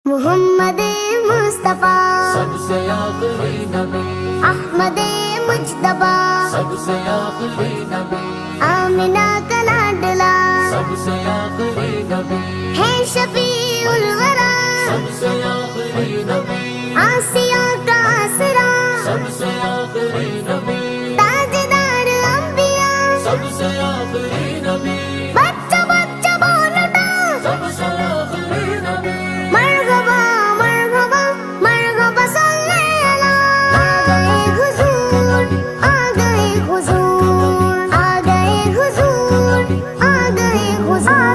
मोहम्मद मुस्तफा सबसे आखिरी नबी, अहमद मुज्तबा सबसे आखिरी नबी, आमिना का लाडला सबसे आखिरी नबी, है शफीउल वरा, सबसे आखिरी नबी, आसिया का आसरा, सबसे आखिरी नबी, ताजदार अंबिया, सबसे आखिरी नबी, बच्चा बच्चा बोलता सबसे आखिरी नबी। मरहबा मरहबा मरहबा सल्ले अला। आ गए हुजूर, आ गए हुजूर, आ गए हुजूर, आ गए हुजूर।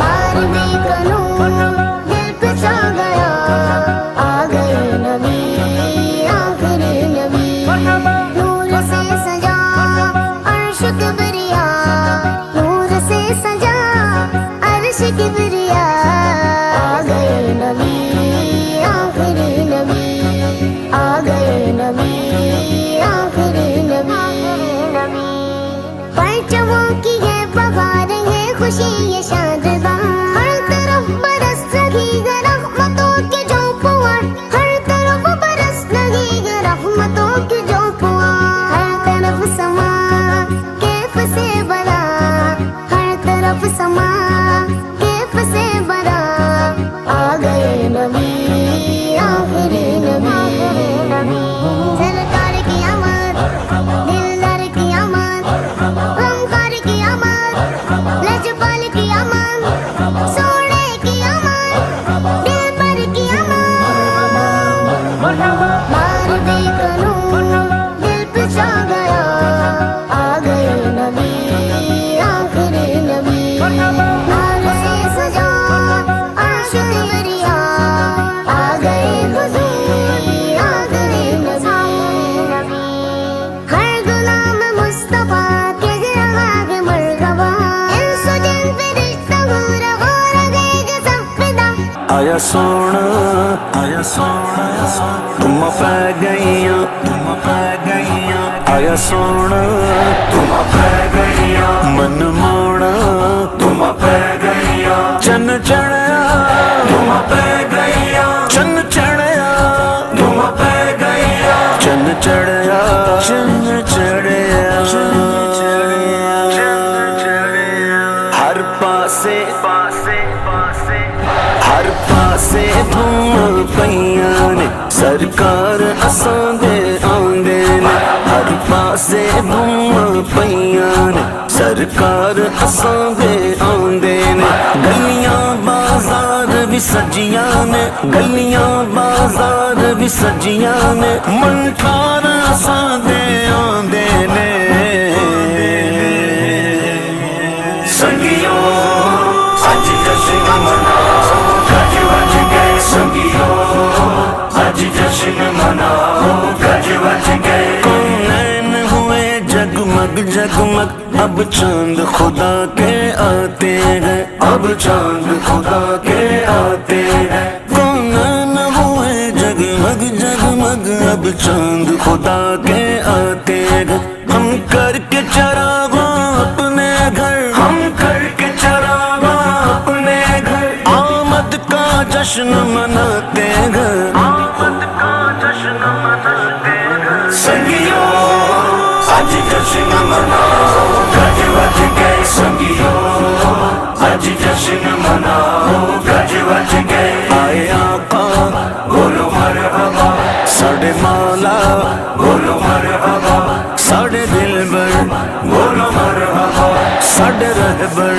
मारवी का नूर दिल पे छा गया, आ गए नबी आखिरी नबी। नूर से सजा अर्श किबरिया, नूर से सजा अर्श किबरिया, आ गए नबी आखिरी नबी, आ गए नबी आखिरी नबी। परचमों की है बहार है खुशी ये शाददा, हर तरफ बरस लगी रहमतों की जो फुहार, हर तरफ बरस लगी रहमतों की जो फुहार। हर तरफ समा कैफ से बड़ा, हर तरफ समा कैफ से बड़ा, आ गए नबी आखिरी नबी। सरकार की आमद, दिलदार की आमद, गमखार की आमद, लजपाल की आमद, सोने की आमद, दिलबर की आमद। मारवी का नूर दिल पे छा गया, आ गए नबी आखिरी नबी। नूर से सजा अर्श किबरिया, आ गए हुजूर, आ गए नबी। हर गुलाम मुस्तफा के रहा है मरहबा, इंसो जिन फरिश्ता पूरा हो गए सब फिदा। आया सोना तुम पै गईया, आया सोना तुम पै गईया, मन मोड़ा तुम पै गईया, चन चढ़या तुम पै गईया, चन चढ़या तुम पै गईया, चन चढ़या हर पासे धूम पईयां ने, सरकार असां दे आंदे ने। हर पासे धूम पईयां ने, सरकार असां दे आंदे ने। गलियां बाजार भी सजियां ने, गलियां बाजार भी सजियां ने, मनकार असां दे आंदे ने। संगियो अज जश्न मनाओ, गज वज गए संगियो, अज जश्न मनाओ, गज वज गए। कौनैन हुए जगमग जगमग, अब चांद खुदा के आते हैं, अब चांद खुदा के आते हैं। कौनैन हुए जगमग जगमग, अब चांद खुदा के आते हैं। हम करके चरागा अपने घर, हम करके चरागा अपने घर, आमद का जश्न मनाते हैं, आमद का जश्न मनाते हैं। संगियो आज जश्न मनाओ, गज वज गए संगियो, आज जश्न मनाओ, गज वज गए। आए आका बोलो मरहबा, साडे मौला बोलो मरहबा, साडे दिलबर बोलो मरहबा, साडे रहबर।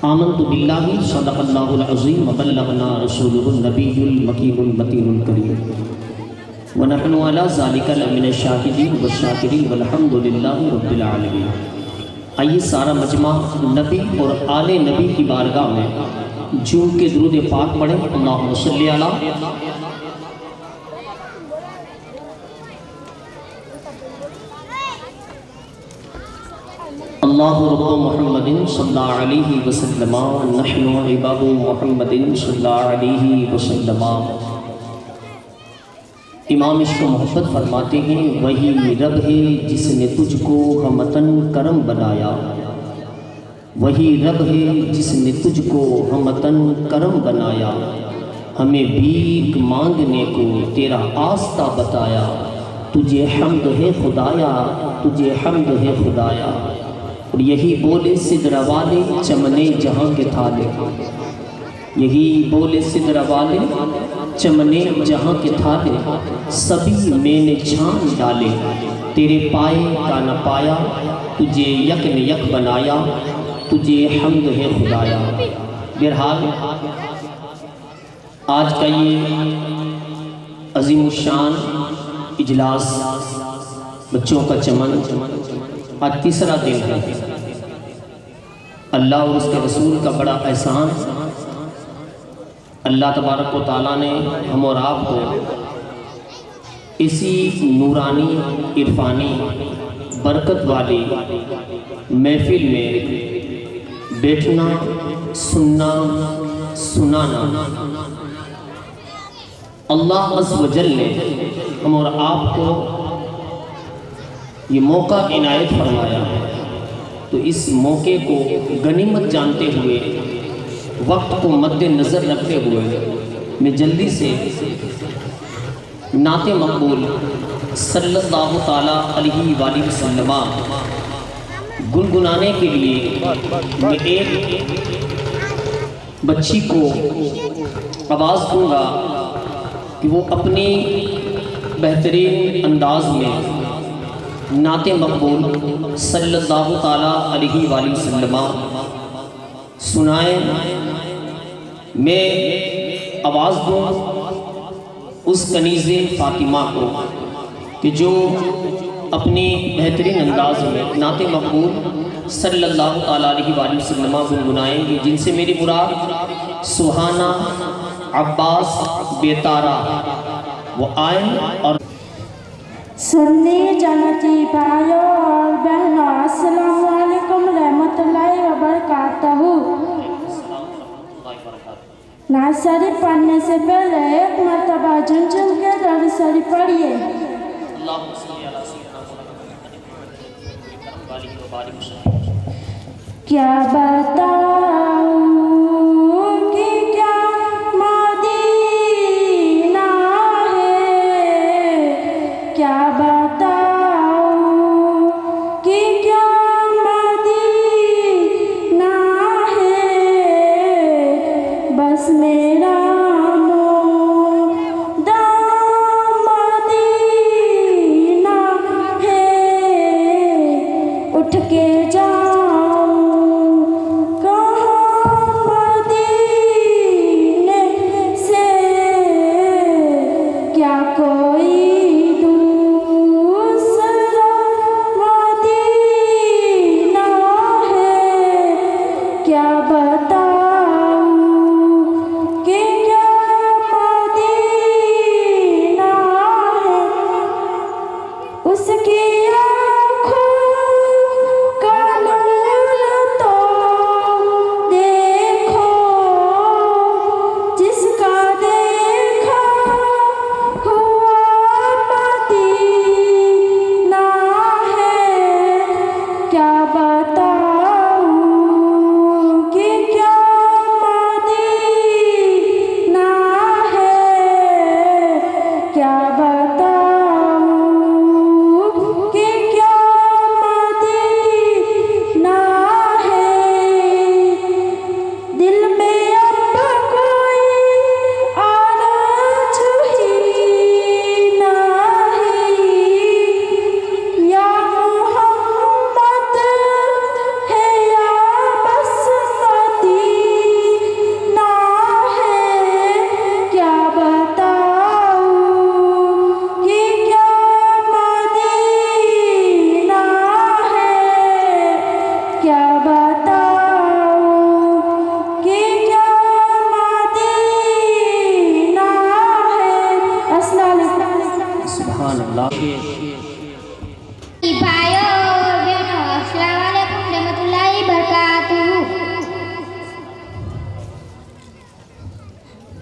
आमन्तु बिल्लाहि सदक़ल्लाहुल अज़ीम व बल्लगना रसूलुहुन नबियुल मकीनुल मतीनुल करीम व नहनु अला ज़ालिका लमिनश शाहिदीन व शाकिरीन वल्हम्दुलिल्लाहि रब्बिल आलमीन। आइए सारा मजमा नबी और आले नबी की बारगाह में झूम के दुरूद पाक पढ़ें। अल्लाहुम्मा सल्लि अला अल्लाहु रब्बु मुहम्मदिन सल्लल्लाहु अलैहि वसल्लम, नहनु इबादु मुहम्मदिन सल्लल्लाहु अलैहि वसल्लम। इमाम इश्क मोहब्बत फरमाते हैं, वही रब है जिसने तुझको हमतन करम बनाया, वही रब है जिसने तुझको हमतन करम बनाया, हमें भीख मांगने को तेरा आस्ता बताया। तुझे हम्द है खुदाया, तुझे हम्द है खुदाया। और यही बोले सिदरा वाले चमने जहाँ के थाले, यही बोले सिदरा वाले चमने जहाँ के थाले, सभी मैंने छान डाले। तेरे पाए का न पाया, तुझे यक ने यक बनाया, तुझे हम्द है खुदाया। बहरहाल आज का ये अजीमुशान इजलास बच्चों का चमन आज तीसरा दिन है। अल्लाह और उसके रसूल का बड़ा एहसान, अल्लाह तबारक व तआला ने हम और आपको इसी नूरानी इरफानी बरकत वाली महफिल में बैठना, सुनना, सुनाना, अल्लाह अज़्ज़ व जल ने हम और आपको ये मौका इनायत फरमाया है। तो इस मौके को गनीमत जानते हुए, वक्त को मद्देनज़र रखते हुए मैं जल्दी से नाते मकबूल सल्लल्लाहु ताला अलैहि वसल्लम गुनगुनाने के लिए मैं एक बच्ची को आवाज़ दूंगा कि वो अपनी बेहतरीन अंदाज में नाते मकबूल सल्लल्लाहु ताला अलैहि वसल्लम सुनाए। मैं आवाज़ दूँ उस कनीज़े फ़ातिमा को कि जो अपनी बेहतरीन अंदाज में नाते मकबूल सल्लल्लाहु ताला अलैहि वसल्लम गुनगुनाएंगे, जिनसे मेरी मुराद सुहाना, अब्बास, बेतारा वो आए। और सुन्नी जनती भाइयों और बहनों, अस्सलाम वालेकुम रहमतुल्लाहि व बरकातहू। नात शरीफ पढ़ने से पहले एक मरतबा झुमझुम के दरूद शरीफ पढ़िए। क्या बताऊं कि क्या मदीना है, क्या बताऊं कि क्या मदीना है, बस मेरा मोहदाम मदीना है। उठ के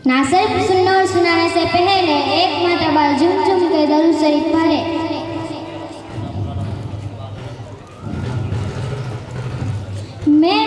ना सिर्फ सुनने और सुनाने से पहले एक मरतबा झुम झुम के दरूद शरीफ पढ़े। मैं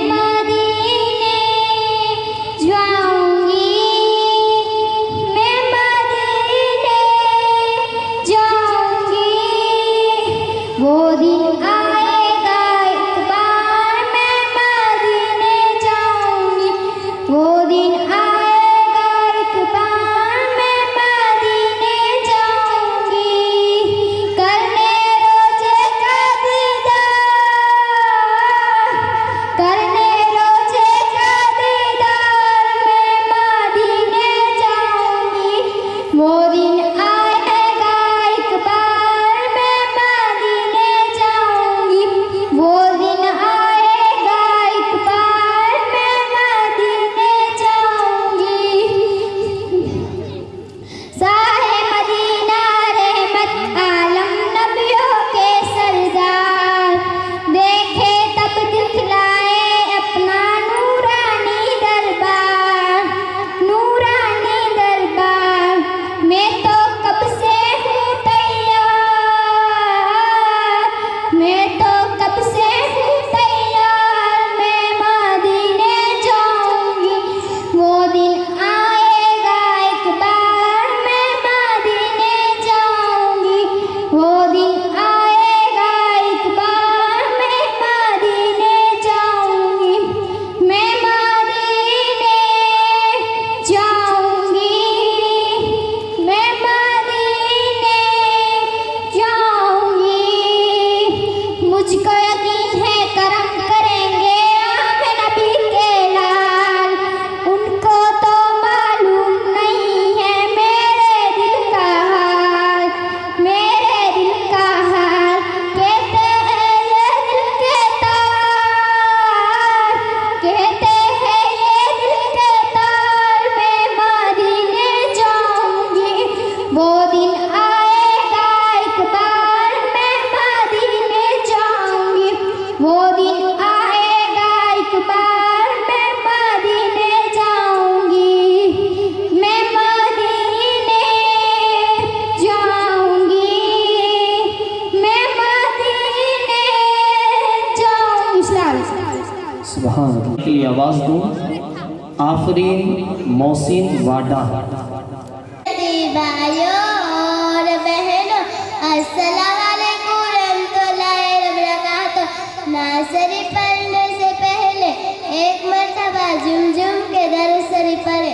आफरीन मोहसिन वाडा। भाइयों और बहनों, अस्सलाम वालेकुम रहमतुल्लाहि व बरकातुहू। नासरी पढ़ने से पहले एक मरतबा झुमझुम के दरूद शरीफ पढ़े।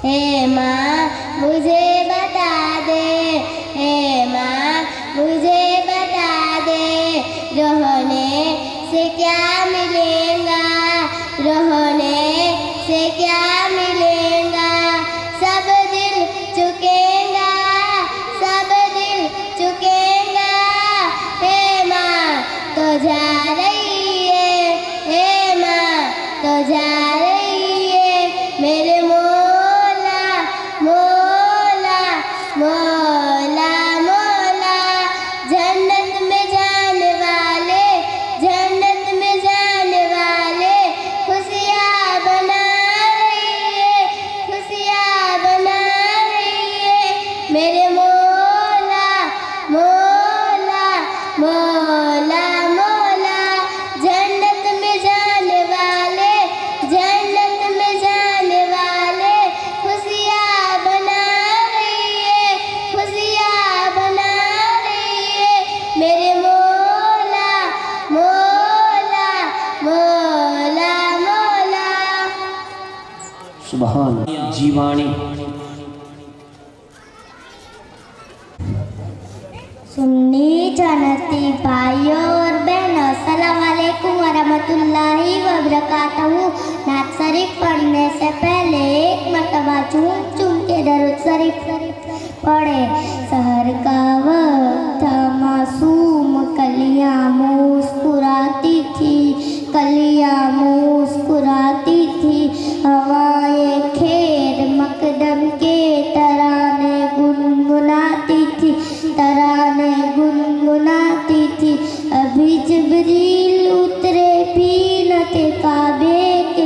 हे माँ मुझे बता दे, हे माँ मुझे बता दे, रोने से क्या मिलेगा, रोने से क्या मिलेगा, सब दिल चुकेगा, सब दिल चुकेगा। हे माँ तो जा रही है, हे माँ तो जा रही है, मेरे मौला मौला मौला मौला। जन्नत में जाने वाले, जन्नत में जाने वाले खुशियाँ बना रही है, खुशियाँ बना रही है, मेरे मौला मौला मौला मौला। जन्नत में जाने वाले, जन्नत में जाने वाले खुशियाँ बना रही है, खुशियाँ बना रही है, मेरे मौला मौला मौला मौला। सुभान जीवानी। सुन्नी जनती भाइयों और बहनों, अस्सलाम वालेकुम वरहमतुल्लाहि वबरकातुहू। नात शरीफ पढ़ने से पहले एक मरतबा चूम चूम के दरूद शरीफ पढ़े। सहर का वक्त था, मासूम कलियां मुस्कुराती थी, कलियां मुस्कुराती थी, हवाएं खेर मकदम के तराने गुनगुनाती थी, तराने गुनगुनाती थी। अभी जिब्रील उतरे भी न थे काबे के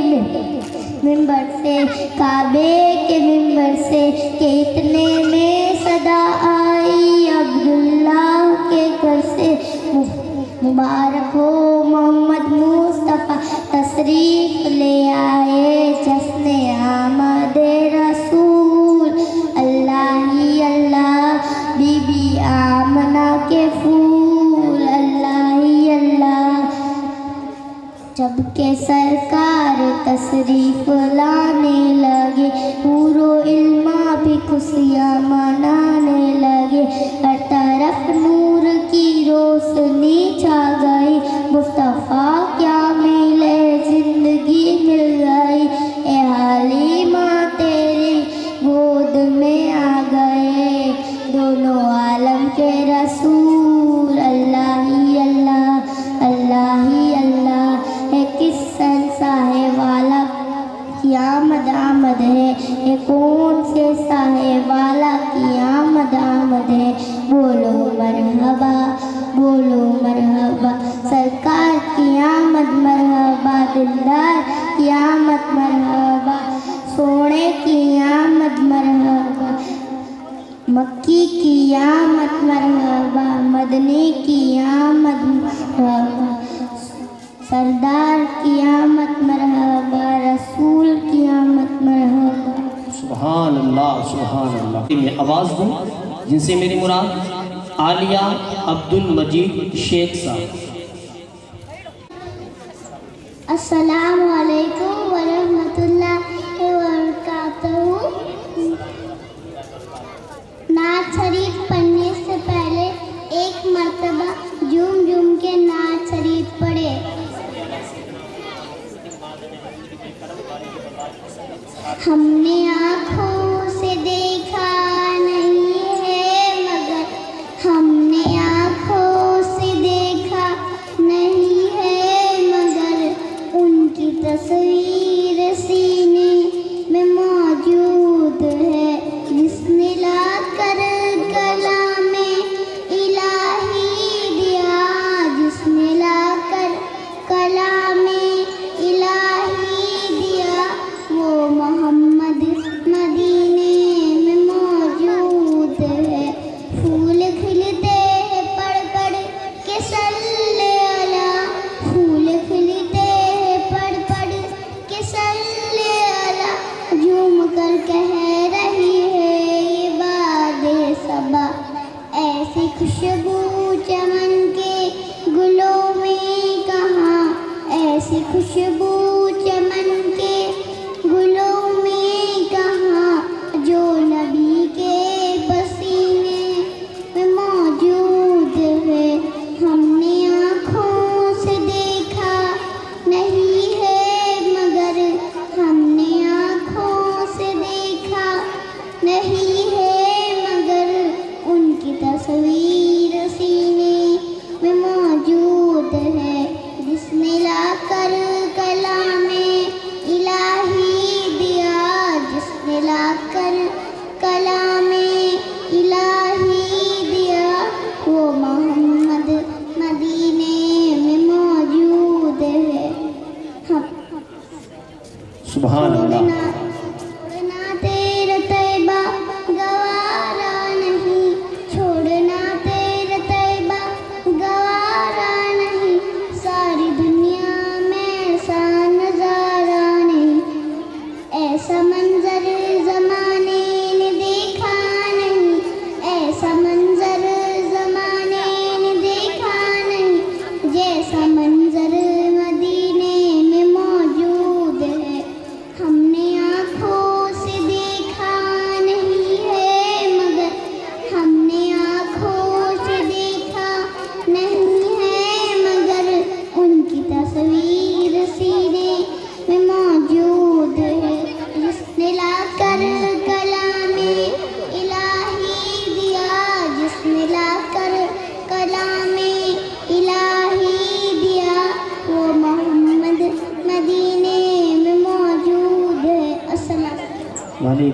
मिंबर से, काबे के मिंबर से, कि इतने में सदा आई अब्दुल्ला के घर से। मुबारक हो मोहम्मद मुस्तफ़ा तशरीफ ले आए, जश्ने आमदे रसूल। अल्लाह ही अल्लाह बीबी आमना के फूल, अल्लाह ही अल्लाह। जबकि सरकार तशरीफ लाने लगे, पूरो इल्मा भी खुशियाँ मनाने लगे। हर तरफ नूर की रोशनी छा गई, मुस्तफ़ा क्या मिले जिंदगी मिल गई। ए हालिमा तेरी गोद में आ गए दोनों आलम के रसूल। अल्लाह ही अल्लाह, अल्लाह ही अल्लाह। है किस साहे वाला की आमद आमद है, ये कौन से साहे वाला की आमद आमद है। बोलो मरहबा, बोलो मरहबा, सरकार की आमद मरहबा, दिलदार की आमद मरहबा, सोने की आमद मरहबा, मक्की की आमद मरहबा, मदनी की आमद मरहबा, सरदार की आमद मरहबा, रसूल की आमद मरहबा। सुभान अल्लाह, सुभान अल्लाह। मैं आवाज़ दूँ जिनसे मेरी मुराद आलिया अब्दुल मजीद शेख साहब। अस्सलामु अलैकुम वरहमतुल्लाहि वबरकातुहू। नात शरीफ पढ़ने से पहले एक मरतबा झूम झूम के नात शरीफ पढ़े। हमने आँखों से देखा नहीं है मगर, हमने आँखों से देखा नहीं है मगर, उनकी तस्वीर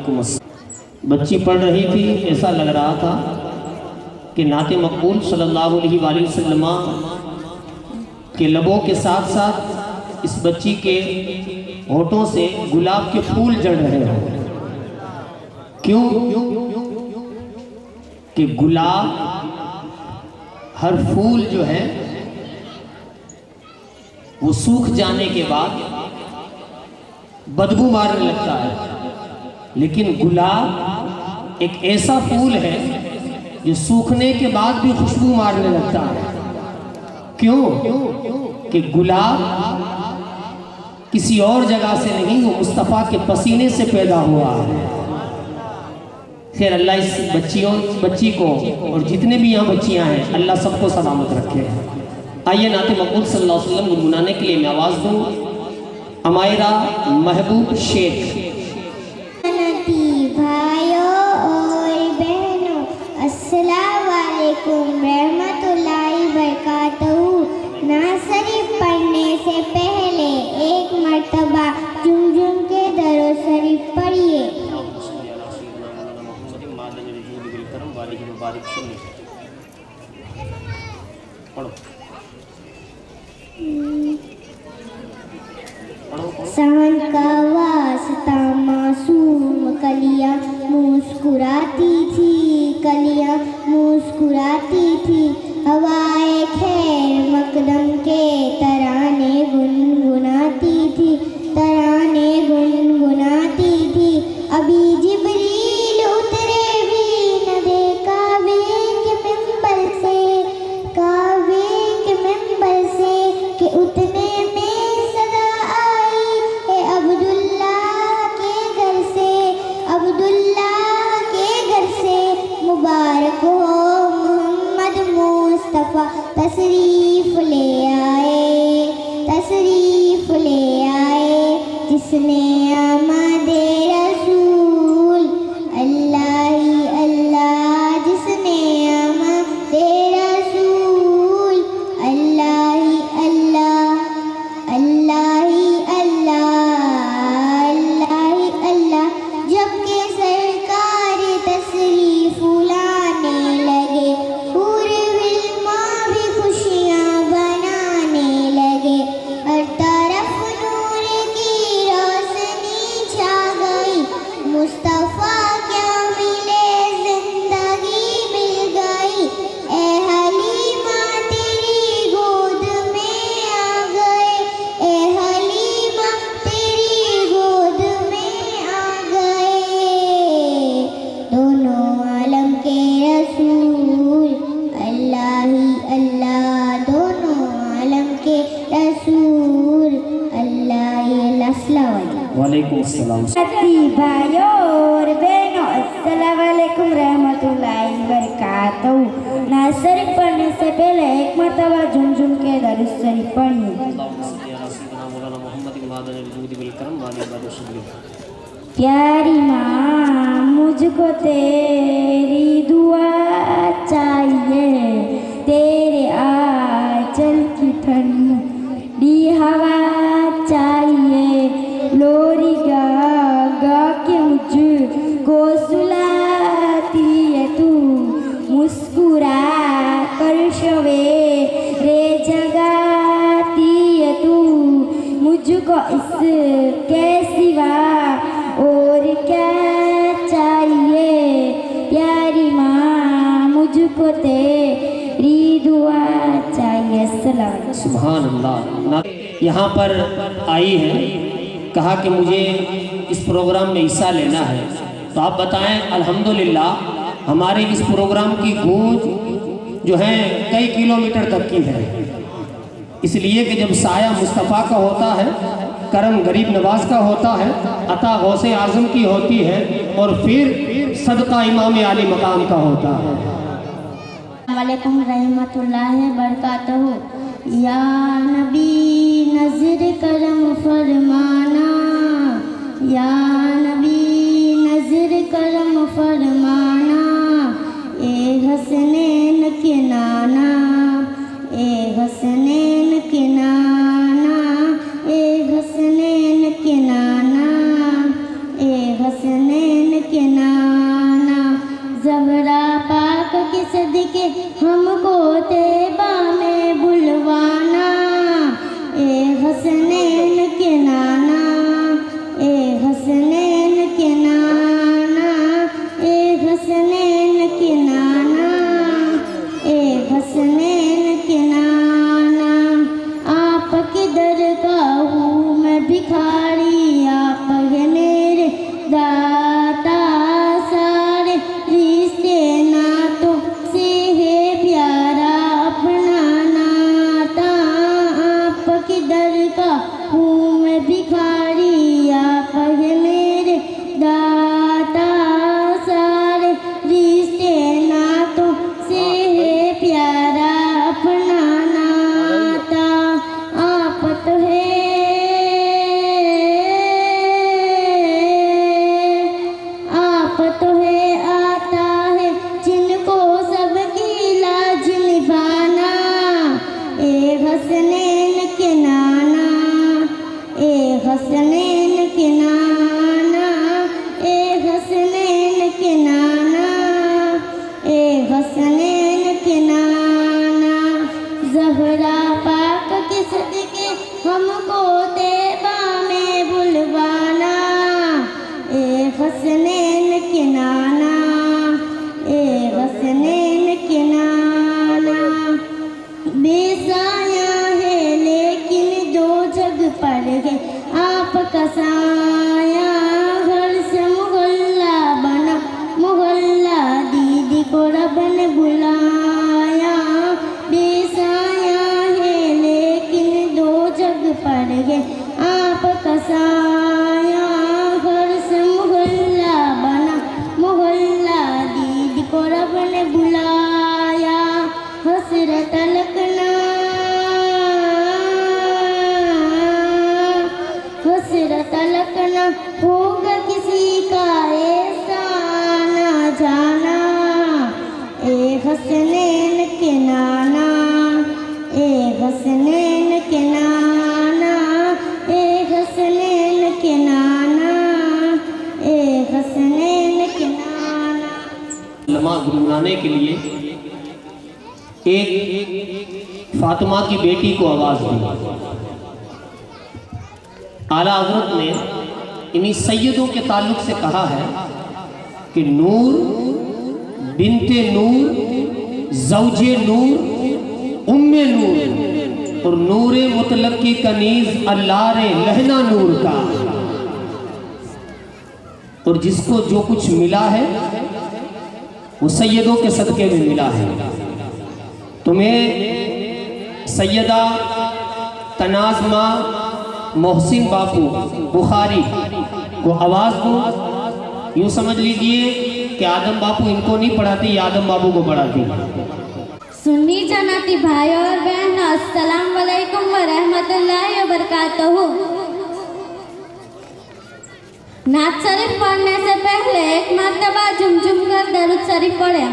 वालेकुम अस्सलाम। बच्ची पढ़ रही थी, ऐसा लग रहा था कि नाते मकबूल सल्लल्लाहु अलैहि वसल्लम के लबों के साथ साथ इस बच्ची के होठों से गुलाब के फूल जड़ रहे हैं। क्यों? कि गुलाब हर फूल जो है वो सूख जाने के बाद बदबू मारने लगता है, लेकिन गुलाब एक ऐसा फूल है जो सूखने के बाद भी खुशबू मारने लगता है। क्यों? कि गुलाब किसी और जगह से नहीं, वो मुस्तफ़ा के पसीने से पैदा हुआ है। खैर अल्लाह इस बच्ची को और जितने भी यहाँ बच्चियाँ हैं अल्लाह सबको सलामत रखे। आइए नाते मकबूल सल्लल्लाहु अलैहि वसल्लम गुनगुनाने के लिए मैं आवाज़ दूँ अमायरा महबूब शेख। भाइयों और बहनों, अस्सलाम वालेकुम रहमतुल्लाहि बरकातहू। नासरी पढ़ने से पहले एक मर्तबा झुमझुम के दरो शरीफ पढ़िए। सहन का वास्ता मासूम कलियां मुस्कुराती थी, कलियां मुस्कुराती थी। हवाए खैर मकदम के तराने गुनगुनाती थी, तराने गुनगुनाती थी। अभी जिब्रील उतरे भी न देखा वे के मिंबर से, काबे के मिंबर से कि उतने में सदा आई है अब्दुल्लाह के घर से, अब्दुल्लाह के घर से। मुबारक हो मोहम्मद मुस्तफ़ा तशरीफ ले आए, तशरीफ ले आए। जिसने आमदे रसूल अल्लाह ही अल्लाह, जिसने आमदे रसूल अल्लाह ही अल्लाह, अल्लाह ही अल्लाह, अल्लाह ही अल्लाह। जबकि सरकार तशरीफ लाने लगे, पूरे विल्मा भी खुशियाँ बनाने लगे। हर तरफ नूर की रोशनी छा गई, मुस्तफ़ा क्या मिले जिंदगी मिल गई। ए हलीमा तेरी गोद में आ गए, ए हलीमा तेरी गोद में आ गए। दोनों आलम के रसूल अल्लाह ही अल्लाह, दोनों आलम के रसूल अल्लाह ही अल्लाह। अस्सलाम वालेकुम। वालेकुम अस्सलाम। भाइयों और बहनों, अस्सलाम वालेकुम रहमतुल्लाहि बरकातहू। नासरी पढ़ने से पहले एक मर्तबा झुमझुम के दरूद शरीफ पढ़िए। प्यारी माँ मुझको तेरी दुआ चाहिए, तेरे आंचल की ठंडी हवा चाहिए। लोरी गा गा के मुझको सुलाती है तू, मुस्कुरा कर सवेरे जगाती है तू। मुझको इसके सिवा और क्या चाहिए। प्यारी माँ मुझको तेरी दुआ चाहिए। अस्सलाम। सुभान अल्लाह। यहाँ पर आई है, कहा कि मुझे इस प्रोग्राम में हिस्सा लेना है, तो आप बताएं। अल्हम्दुलिल्लाह हमारे इस प्रोग्राम की गूंज जो है कई किलोमीटर तक की है, इसलिए कि जब साया मुस्तफ़ा का होता है, करम गरीब नवाज का होता है, अता गौसे आज़म की होती है, और फिर सदका इमाम आली मकाम का होता है। वालेकुम रहमतुल्लाहि बरकातहू। या नबी नज़र करम फरमाना, या नबी नज़र करम फरमाना। ए हसनैन के नाना, ए हसनैन के नाना, ए हसनैन के नाना, ए हसनैन किधर का हूँ मैं भिखारी, आप है मेरे दाता। सारे रिश्ते नातों से है प्यारा अपना नाता। आप किधर का हूँ मैं भिखारी, आप है मेरे दाता। सारे रिश्ते नातों से है प्यारा अपना नाता। आप तो है, आप तो है, आता है जिनको सबकी लाज निभाना। ए हसनैन के नाना, ए हसनैन के नाना, ए हसनैन के नाना, ए हसनैन के नाना। ज़हरा पाक के सदके हमको तैबा में बुलवाना। ए हसनैन के नाना, ए हसनैन के नाना। बेसाया है लेकिन दो जग पर है आपका साया। घर से मोहल्ला बना मोहल्ला, दीदी को रब ने बुलाया। बेसाया है लेकिन दो जग पर है आपका साया। घर से मोहल्ला बना मोहल्ला, दीदी को रब ने बुलाया। हसरत लखना, हसरत लखना होगा किसी का ऐसा ना जाना। ए हसनैन के नाना, ए हसनैन के नाना, ए हसनैन के नाना, ए हसनैन के नाना। लम्हा गुनगुनाने के लिए एक फातिमा की बेटी को आवाज़ दी। आला हज़रत ने इन्हीं सैयदों के ताल्लुक से कहा है कि नूर बिनते नूर, ज़ौजे नूर, उम्मे नूर और नूरे मुतलक की कनीज़ अल्लाह लहना नूर का। और जिसको जो कुछ मिला है वो सैयदों के सदक़े में मिला है। तुम्हें सैयदा तनाज़मा मोहसिन बापू बुखारी को आवाज़ दूँ, यूँ समझ लीजिए कि आदम बापू इनको नहीं पढ़ाती, ये आदम बापू को पढ़ाती। सुन्नी जनाती भाई और बहन, अस्सलाम वालेकुम व रहमतुल्लाहि व बरकातहू। नात शरीफ पढ़ने से पहले एक मर्तबा झुमझुम कर दरूद शरीफ पढ़े।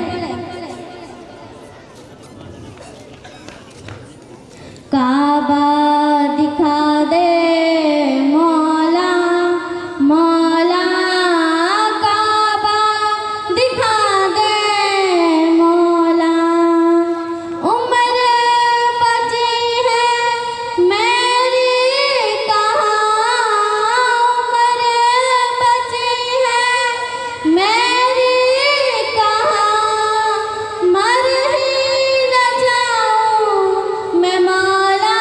काबा दिखा दे मौला, मौला काबा दिखा दे मौला। उम्र बची है मेरी कहाँ, उम्र बची है मेरी कहाँ। मर ही न जाऊँ मैं मौला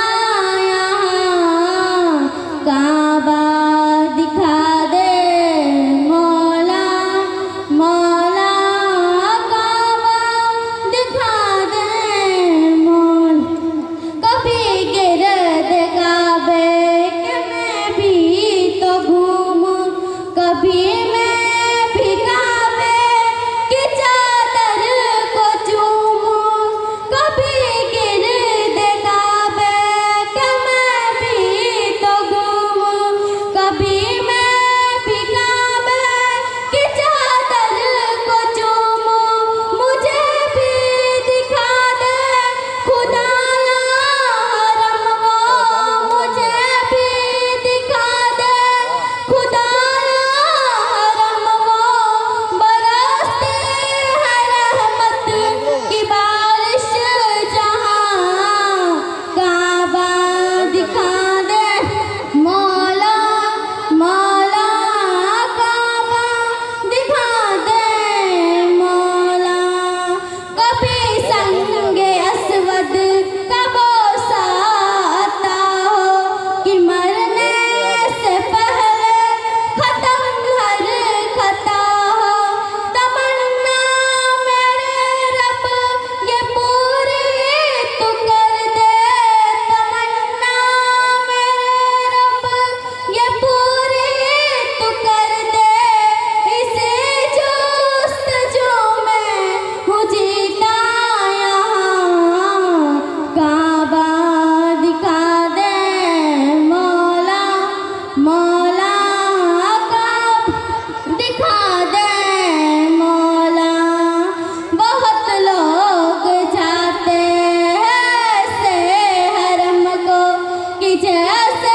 कि जैसे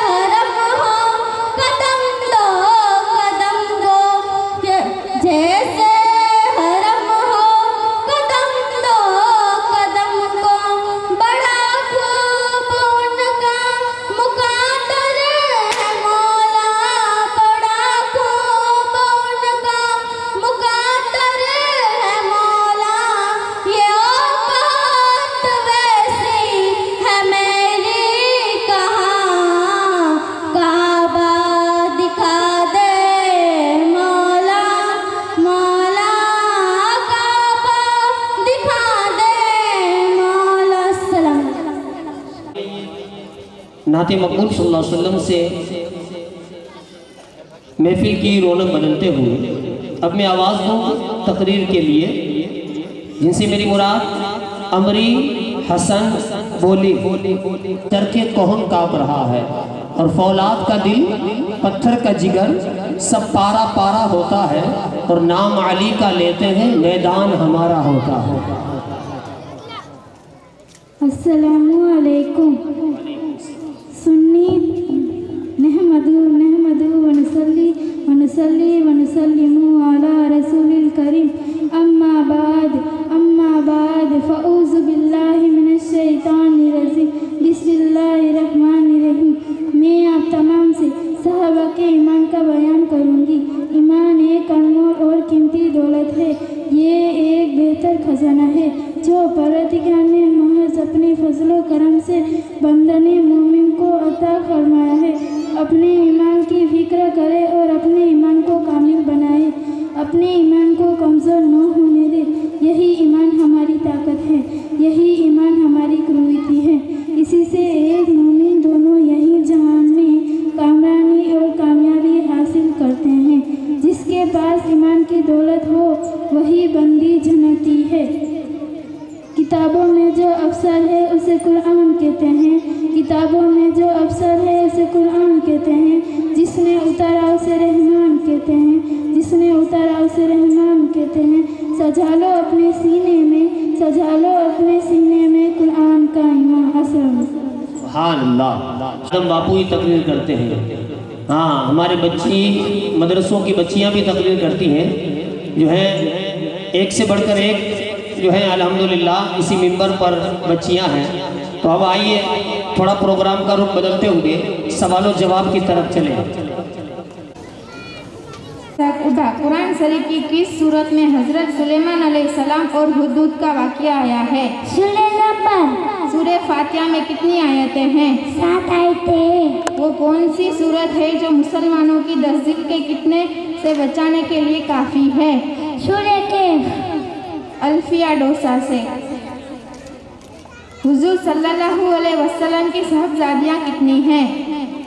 हरम हो कदम दो कदम दो, जैसे हरम हो कदम दो कदम को, बड़ा खूब उनका मुकादर है मौला, बड़ा खूब उनका मुकादर है मौला, ये औकात वैसी है मेरी कहाँ, काबा दिखा दे मौला, मौला काबा दिखा दे मौला। सलाम। नाते मकबूल सल्लल्लाहु अलैहि वसल्लम से महफिल की रौनक बदलते हुए अब मैं आवाज़ दूँ तकरीर के लिए, जिनसे मेरी मुराद अमरी हसन बोली। चरखे कौन काँप रहा है और फौलाद का दिल पत्थर का जिगर, सब पारा पारा होता है और नाम अली का लेते हैं मैदान हमारा होता है। अस्सलामु अलैकुम। सुन्नी नहमदु वनसल्ली वनसल्लिमु अला रसूलिल करीम, अम्मा बाद फ़ऊज़ु बिल्लाहि मिनश शैतानिर रजीम, बिस्मिल्लाहिर रहमानिर रहीम। मैं आप तमाम से सहाबा के ईमान का बयान करूँगी। ईमान एक अनमोल और कीमती दौलत है। ये एक बेहतर खजाना है जो परवरदिगार ने महज अपने फजलो करम से बंदने मोमिन को अता फरमाया है। अपने ईमान की फिक्र करे और अपने ईमान को कामिल बनाए, अपने ईमान को कमज़ोर न होने दे। यही ईमान हमारी ताकत है, यही ईमान हमारी कुव्वत है। इसी से एक मोमिन दोनों यही जहान में कामरानी और कामयाबी हासिल करते हैं। जिसके पास ईमान की दौलत हो वही बंदी जन्नती है। किताबों में जो अफसर है उसे कुरान कहते हैं, किताबों में जो अफसर है उसे कुरान कहते हैं। जिसने उतारा उसे रहमान कहते हैं, जिसने उतारा उसे रहमान कहते हैं। सजा लो अपने सीने में, सजा लो अपने सीने में कुरान का ईमान असर। सुभान अल्लाह। हम बापू ही तकरीर करते हैं। हाँ, हमारे बच्ची मदरसों की बच्चियां भी तकरीर करती हैं, जो है एक से बढ़कर एक जो है अल्हम्दुलिल्लाह इसी मिंबर पर बच्चियां हैं। तो अब आइए थोड़ा प्रोग्राम का रुख बदलते हुए सवालों जवाब की तरफ चलें। कुरान शरीफ की किस सूरत में हजरत सुलेमान अलैहिस्सलाम और हुदूद का वाक़या आया है? सूरह फातिहा में कितनी आयतें हैं? 7 आयतें। वो कौन सी सूरत है जो मुसलमानों की तहज़ीब के कितने से बचाने के लिए काफ़ी है? सूरह कहफ। अल्फिया डोसा से। हुजूर सल्लल्लाहु अलैहि वसल्लम की साहबजादियाँ कितनी हैं?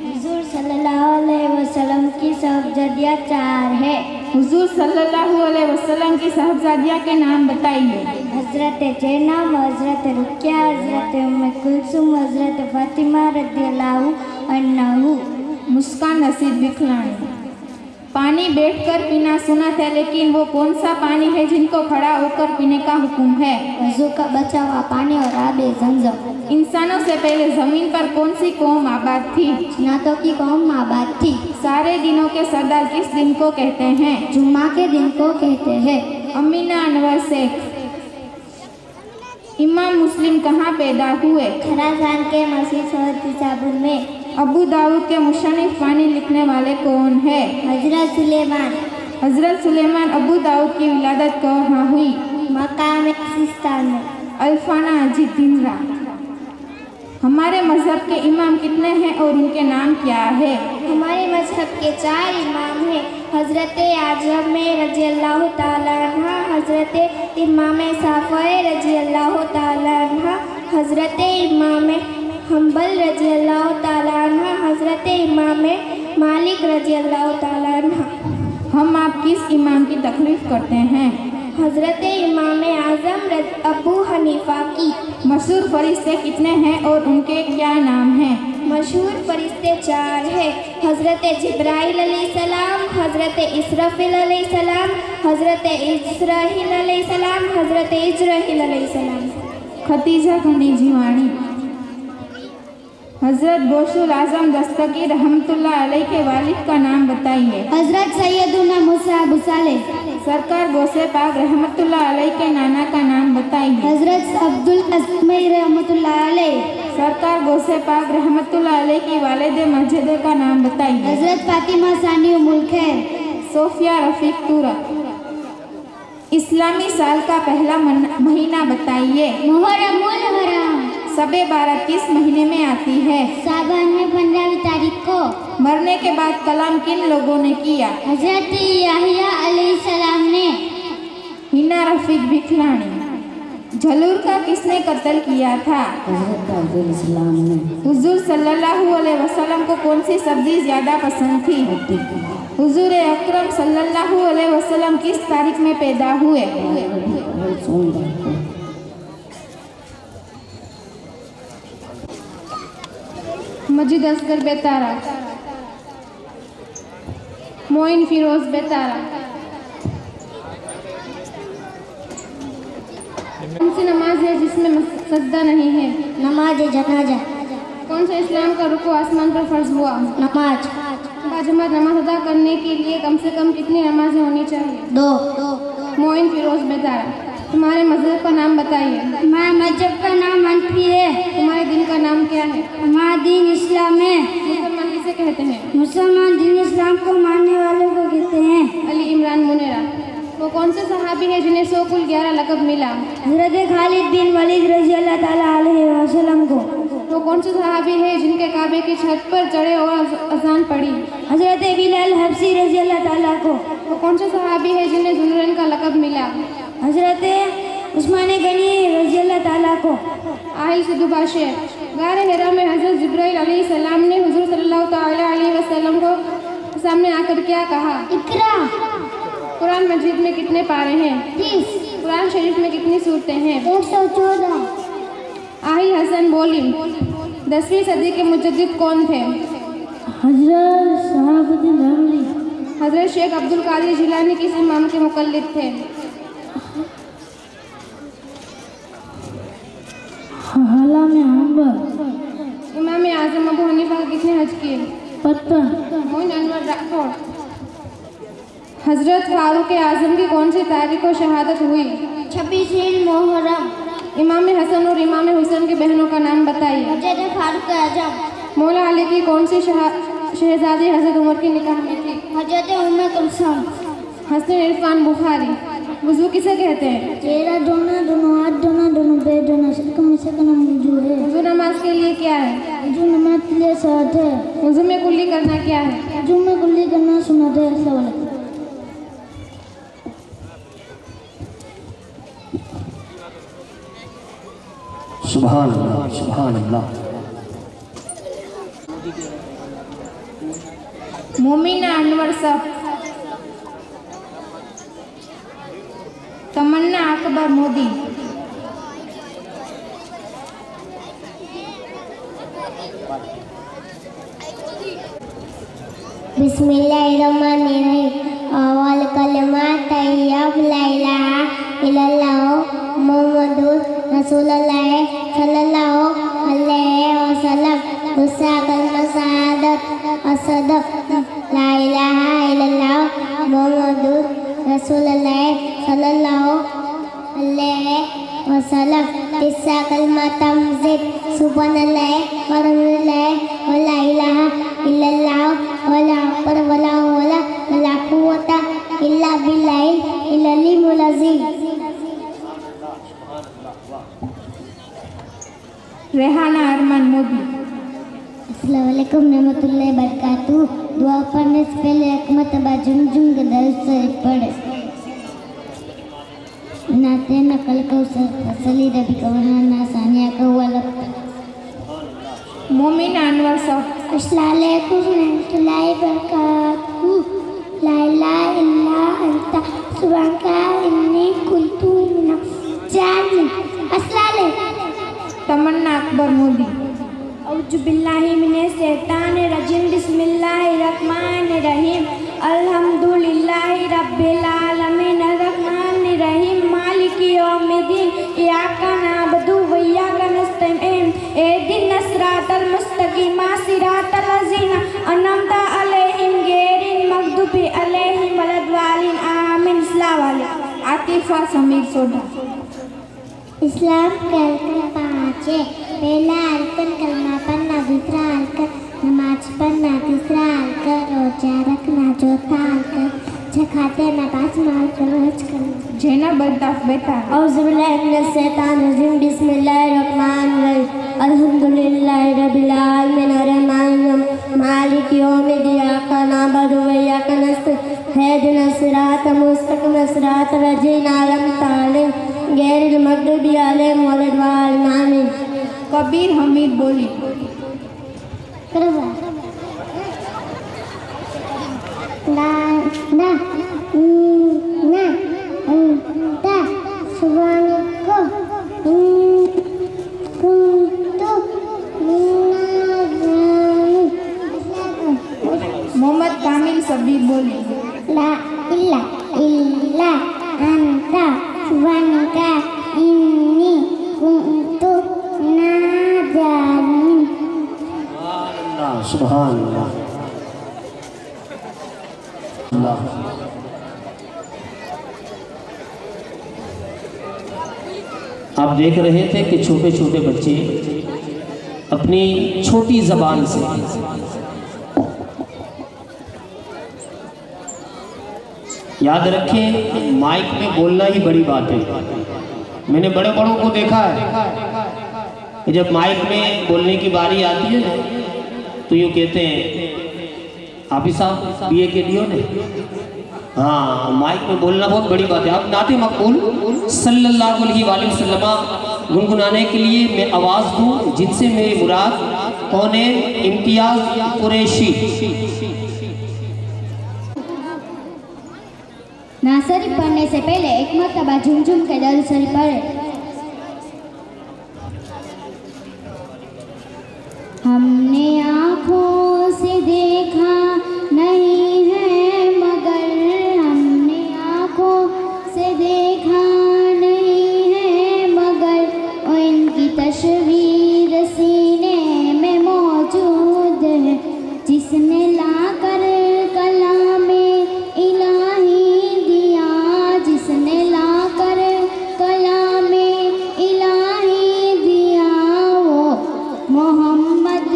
हुजूर सल्लल्लाहु अलैहि वसल्लम की साहबजादियाँ 4 है। हुजूर सल्लल्लाहु अलैहि वसल्लम की साहबजादियाँ के नाम बताइए। हज़रत ज़ैनब, हज़रत रुकिया, हज़रत उम्मे कुलसूम, हज़रत फातिमा रज़ियल्लाहु अन्हा। मुस्कान नसीब बिखलानी। पानी बैठकर पीना सुन्नत है, लेकिन वो कौन सा पानी है जिनको खड़ा होकर पीने का हुक्म है? वज़ू का बचा हुआ पानी और आबे ज़मज़म। इंसानों से पहले ज़मीन पर कौन सी कौम आबाद थी? जन्नतों की कौम आबाद थी। सारे दिनों के सरदार किस दिन को कहते हैं? जुम्मा के दिन को कहते हैं। अमीना अनवर शेख। इमाम मुस्लिम कहाँ पैदा हुए? खरासान के मस्जिद साबुन में। अबू दाऊद के मुसन्निफ वानी लिखने वाले कौन है? हज़रत सुलेमान। हज़रत सुलेमान अबू दाऊद की विलादत कहाँ हुई? मकाम सिस्तान में। अल्फाना अजीत दिनरा। हमारे मज़हब के इमाम कितने हैं और उनके नाम क्या है? हमारे मज़हब के 4 इमाम हैं। हज़रत आज़म रज़ियल्लाहु ताला अन्हा, हज़रत इमाम साफ़ी रज़ियल्लाहु ताला अन्हा, हज़रत इमाम हम्बल रज़ियल्लाहु ताला अन्हा, हज़रत इमाम मालिक रज़ियल्लाहु ताला अन्हा। हम आप किस इमाम की तकरीफ़ करते हैं? हज़रत इमाम आज़म अबू हनीफ़ा की। मशहूर फरिश्ते कितने हैं और उनके क्या नाम हैं? मशहूर फरिश्ते 4 हैं। हज़रत जिब्राइल अलैहिस्सलाम, हज़रत इसराफिल अलैहिस्सलाम, हज़रत इस्राहील अलैहिस्सलाम, हज़रत इजराहील अलैहिस्सलाम। खतीजा खंडी जीवाणी। हजरत गौसुल आजम दस्तगीर रहमतुल्लाह अलैह के वालिद का नाम बताइए। हजरत सैयदुना मूसा अबू सालेह। सरकार गौसे पाक रहमतुल्लाह अलैह के नाना का नाम बताइए। हजरत अब्दुल अस्मई रहमतुल्लाह अलैह। सरकार गौसे पाक रहमतुल्लाह अलैह की वालिद मस्जिद का नाम बताइए। हजरत फातिमा सानी उम्मुल खैर। सोफिया रफीक तूरा। इस्लामी साल का पहला महीना बताइए। मुहर्रमुल हराम। सबे बारात किस महीने में आती है? सावन में 15वीं तारीख को। मरने के बाद कलाम किन लोगों ने किया? हजरत याहिया अलैहिस्सलाम ने। हिना रफीक भिखलानी। झलूर का किसने कत्ल किया था? हजरत अब्दुल ने। हुजूर सल्लल्लाहु अलैहि वसल्लम को कौन सी सब्जी ज्यादा पसंद थी? हुजूर अकरम सल्लल्लाहु अलैहि वसल्लम किस तारीख में पैदा हुए? मजीद असगर बेतारा। मोइन फिरोज बेतारा। कौन सी नमाज है जिसमें सजदा नहीं है? नमाज जनाजा। कौन सा इस्लाम का रुकू आसमान पर फर्ज हुआ? नमाज। बाजमात नमाज अदा करने के लिए कम से कम कितनी नमाजें होनी चाहिए? 2। मोइन फिरोज बेतारा। तुम्हारे मजहब का नाम बताइए। हमारे मजहब का नाम हनफी है। तुम्हारे दिन का नाम क्या है? हमारा दीन इस्लाम है। मुसलमान किसे कहते हैं? मुसलमान दीन इस्लाम को मानने वाले को कहते हैं। अली इमरान मुनेरा। वो कौन से सहाबी है जिन्हें 100 कुल 11 लक़ब मिला? हजरत खालिद बिन वलीद रज़ी अल्लाह ताला अलैहि वसल्लम को। वो कौन से सहाबी है जिनके काबे की छत पर चढ़े और अजान पड़ी? हजरत बिलाल हबशी रज़ी अल्लाह ताला को। वो कौन से सहाबी है जिन्हें जुनूरैन का लक़ब मिला? हजरत उस्मान गनी रज़ी अल्लाह ताला को। आहिल से दुबाशे। गारे हिरा में हजरत जिब्राइल अलैहिस्सलाम ने हुजूर सल्लल्लाहु ताला अलैहि वसल्लम को सामने आकर क्या कहा? इकरा। कुरान मजीद में कितने पारे हैं? 30। कुरान शरीफ में कितनी सूरतें हैं? 114। आहिल हसन बोली। 10वीं सदी के मुजद्दिद कौन थे? हजरत सहाबुद्दीन अली। हजरत शेख अब्दुल कादिर जिलानी किस इमाम के मुकल्लिद थे? हाला में हम्बर। इमाम आजम अबू हनीफा का किसने हज किए? 55। मोइन अनवर राठौड़। हजरत फारूक आजम की कौन सी तारीख को शहादत हुई? 26 मुहर्रम। इमाम हसन और इमाम हुसैन की बहनों का नाम बताइए। हजरत फारूक आजम। मौला अली की कौन सी शहजादी हजरत उमर की निकाह में थी? हजरत उम्मे कुलसूम। हसन इरफान बुखारी। वुजू किसे कहते हैं? चेहरा धोना, दोनों हाथ धोना, दोनों पैर धोना, सबका मिसे का नाम वुजू है। वुजू नमाज के लिए क्या है? वुजू नमाज के लिए शर्त है। वुजू में कुल्ली करना क्या है? वुजू में कुल्ली करना सुन्नत है। अस्सलाम वालेकुम। सुभान अल्लाह, सुभान अल्लाह। मोमिना अनवर सब। तमन्ना अकबर मोदी। बिस्मिल्लाहिर्रहमानिर्रहीम। अव्वल कलमा तैयब ला इलाहा इल्लल्लाह मुहम्मदुर रसूलुल्लाह सल्लल्लाहु अलैहि वसल्लम। दूसरा कलमा शहादत असदक ला इलाहा इल्लल्लाह मुहम्मदुर रसूलुल्लाह सल्लल्लाहु अलैहि वसल्लम। तीसरा कलमा तमजीद सुब्हानल्लाह वल्हम्दुलिल्लाह वला इलाहा इल्लल्लाह वला अकबर वला हौला वला कुव्वता इल्ला बिल्लाहिल अलीयुल अज़ीम। रेहाना अरमान मोदी। अस्सलाम वालेकुम रहमतुल्लाहि बरकातहू। दुआ पढ़ने से पहले एक मरतबा झुमझुम के दर्द से पढ़े। नाते नकल कौसर असली रबी कवना सानिया का हुआ लगता। मोमिना अनवर सब। अस्सलाम वालेकुम रहमतुल्लाहि बरकातहू। ला इलाहा इल्ला अंता सुब्हानका इन्नी कुन्तु मिनज़ जालिमीन। अस्सलाम वालेकुम। तमन्ना अकबर मोदी। औज़ु बिल्लाहि मिनश शैतानिर रजीम। बिस्मिल्लाहिर रहमानिर रहीम। अल्हम्दुलिल्लाहि रब्बिल आलमीन अर्रहमानिर रहीम मालिकि यौमिद्दीन। इय्याका नअबुदु व इय्याका नस्तईन। इहदिनस सिरातल मुस्तक़ीम आतिफा समीर सोढा। इस्लाम के अर्कान 5 है। पहला अर्कान कलमा पढ़ना, दूसरा अर्कान नमाज पढ़ना, तीसरा अर्कान रोजा रखना, चौथा अर्कान खाते नमाज माल खर्च करना। जैनब अल्ताफ बेटा। औज़ुबिल्लाहिमिनश्शैतानिर्रजीम, बिस्मिल्लाहिर्रहमानिर्रहीम, अल्हम्दुलिल्लाहि रब्बिल आलमीन, अर्रहमानिर्रहीम, मालिकि यौमिद्दीन, इय्याका नअबुदु व इय्याका नस्तईन, इहदिनस सिरातल मुस्तक़ीम, सिरातल लज़ीना अनअमता अलैहिम, गैरिल मग़्दूबि अलैहिम वलद्दालिन, आमीन। कबीर हमीद बोली। ला ना ना ता सुभानका कुन्तु मोहम्मद कामिल सबीर बोली। ला इल्ला इल्ला अंता सुभानका इन्नी कुन्तु नाजालिम। सुभान अल्लाह। आप देख रहे थे कि छोटे छोटे बच्चे अपनी छोटी जबान से याद रखें, माइक में बोलना ही बड़ी बात है। मैंने बड़े बड़ों को देखा है कि जब माइक में बोलने की बारी आती है ना तो यूँ कहते हैं, हाफिज साहब बीए के लिए ने, हाँ माइक में बोलना बहुत बड़ी बात है। अब नाते मकबूल सल्लल्लाहु अलैहि वसल्लम गुनगुनाने के लिए मैं आवाज़ दूँ, जिनसे मेरी मुराद कौन है? इम्तियाज़ कुरैशी। नासरी पढ़ने से पहले एक मरतबा झुमझुम के दरूद शरीफ पढ़े। हमने आँखों से देखा नहीं है मगर, हमने आँखों से देखा नहीं है मगर, उनकी तस्वीर सीने में मौजूद है, जिसने लाकर कलामे इलाही दिया, जिसने लाकर कलामे इलाही दिया, वो मोहम्मद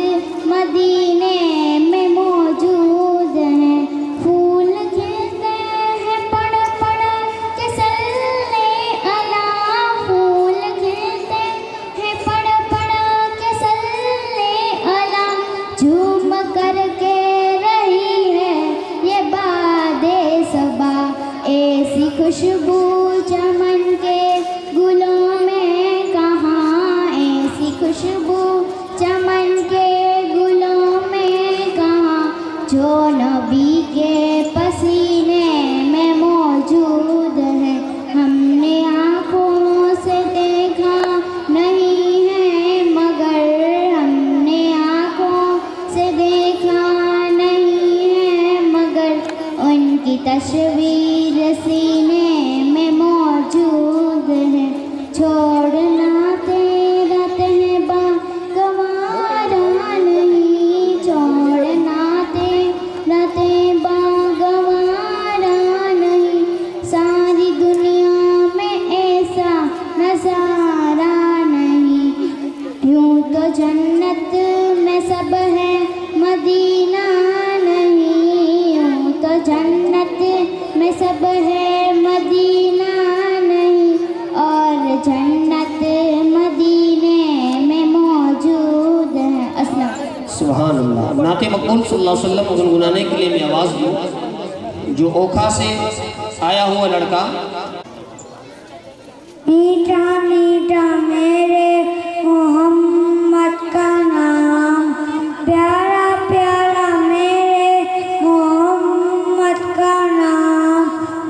मदीने में मौजूद है। फूल खिलते हैं पड़ पड़ के सल्ले अला, फूल खिलते हैं पड़ पड़ के सल्ले अला, झूम करके रही है ये बादे सबा, ऐसी खुशबू चमन के गुलों में कहाँ, ऐसी खुशबू चमन के गुलों में कहाँ, जो नबी के पसीने में मौजूद है। हमने आँखों से देखा नहीं है मगर, हमने आँखों से देखा नहीं है मगर, उनकी तस्वीर सीने में मौजूद है। छोड़ना तेरा तहबा गवारा नहीं, छोड़ना तेरा तहबा गवारा नहीं, सारी दुनिया में ऐसा नजारा नहीं। यूं तो जन्नत में सब है मदीना नहीं, यूं तो जन्नत में सब है मदीना नहीं, और जन्नत मदीने में मौजूद है। अस्सलाम। सुभान अल्लाह। नाते मकबूल सल्लल्लाहु अलैहि वसल्लम गुनगुनाने के लिए मैं आवाज़ दूँ। जो ओखा से आया हुआ लड़का, मीठा मीठा मेरे मोहम्मद का नाम, प्यारा प्यारा मेरे मोहम्मद का नाम,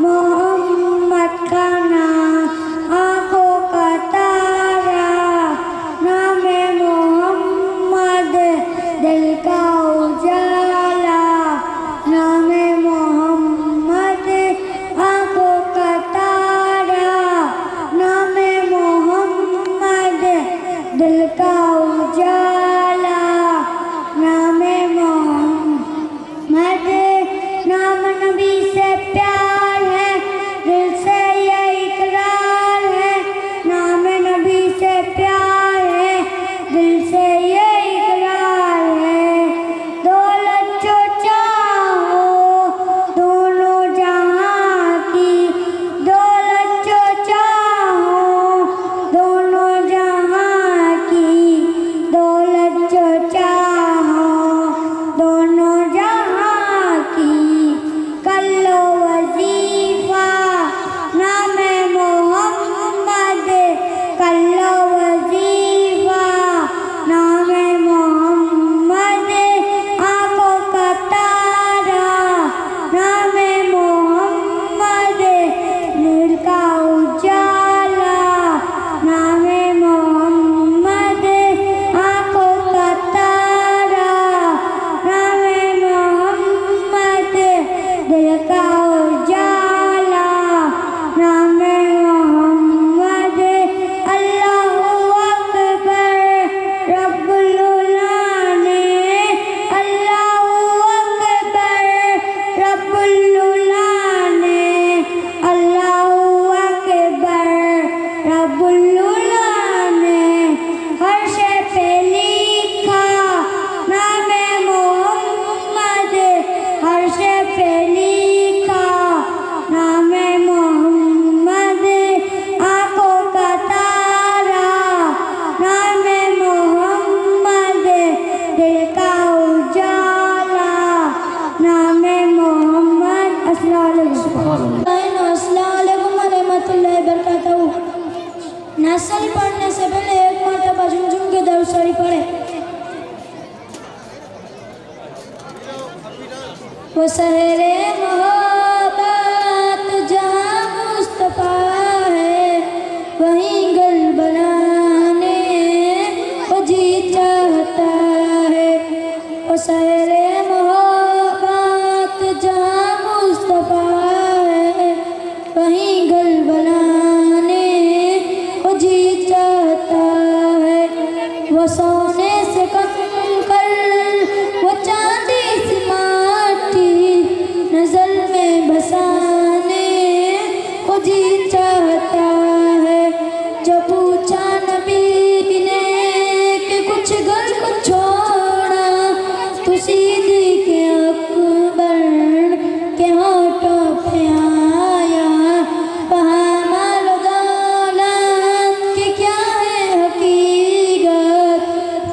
मोहम्मद का नाम, आँखों का तारा नाम मोहम्मद, दिल का उजाला नाम मोहम्मद, आँखों का तारा नाम मोहम्मद, वो शहरे मोहब्बत जहाँ मुस्तफा है, वहीं गल बनाने को जी चाहता है। वो शहरे मोहब्बत जहाँ मुस्तफा है, वहीं गल बनाने को जी चाहता है। वो सोने से कम कर वो चांदी सी माटी नजर में बसाने को जी चाहता है। जो पूछा नबी ने कि कुछ घर को छोड़ा, तो सीधी के अकबर के होठों पे आया। वहाँ माल दौलत की क्या है हकीकत,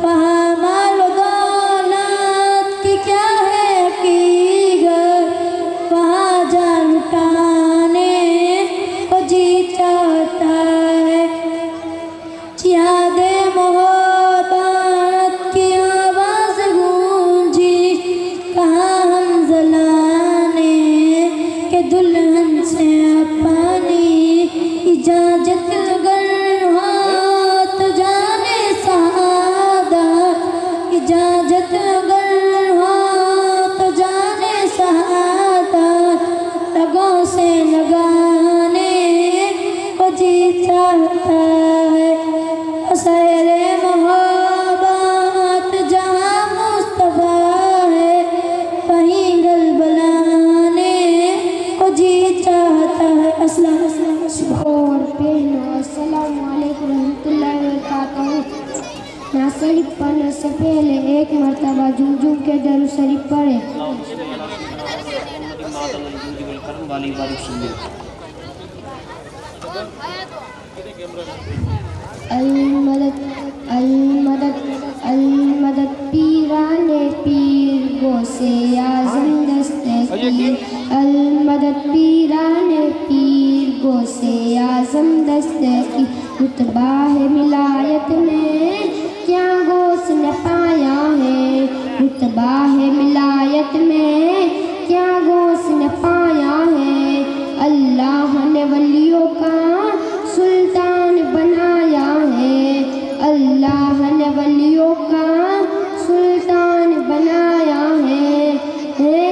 वहाँ माल दौलत की क्या है हकीकत, वहाँ जान लुटाने को जी चाहता है। जिहादे मोहब्बत की आवाज़ गूंजी, कहा हम जलाने के दुल्हन से अपनी इजाजत अगर हो तो जाने शहादत, इजाजत अगर हो तो जाने शहादत, रगों से लगाने को जी चाहता है। शहरे मोहब्बत जहाँ मुस्तफा है, वहीं गल बनाने को जी चाहता है। अस्सलाम और पहलो अस्सलाम वालेकुम रहमतुल्लाहि व बरकातहू। ना शरीफ पढ़ने से पहले एक मरतबा झूम झूम के दरूद शरीफ पढ़े। अलमदद अलमदद अलमदद पीराने पीर गोसे आज़म दस्तगीर, अलमदद पीराने पीर गोसे आज़म दस्तगीर। रुतबा है मिलायत में क्या गोस न पाया है, रुतबा है मिलायत में क्या गोस न पाया है। अल्लाह ने वलियों का सुल्तान बनाया है, अल्लाह ने वलियों का सुल्तान बनाया है।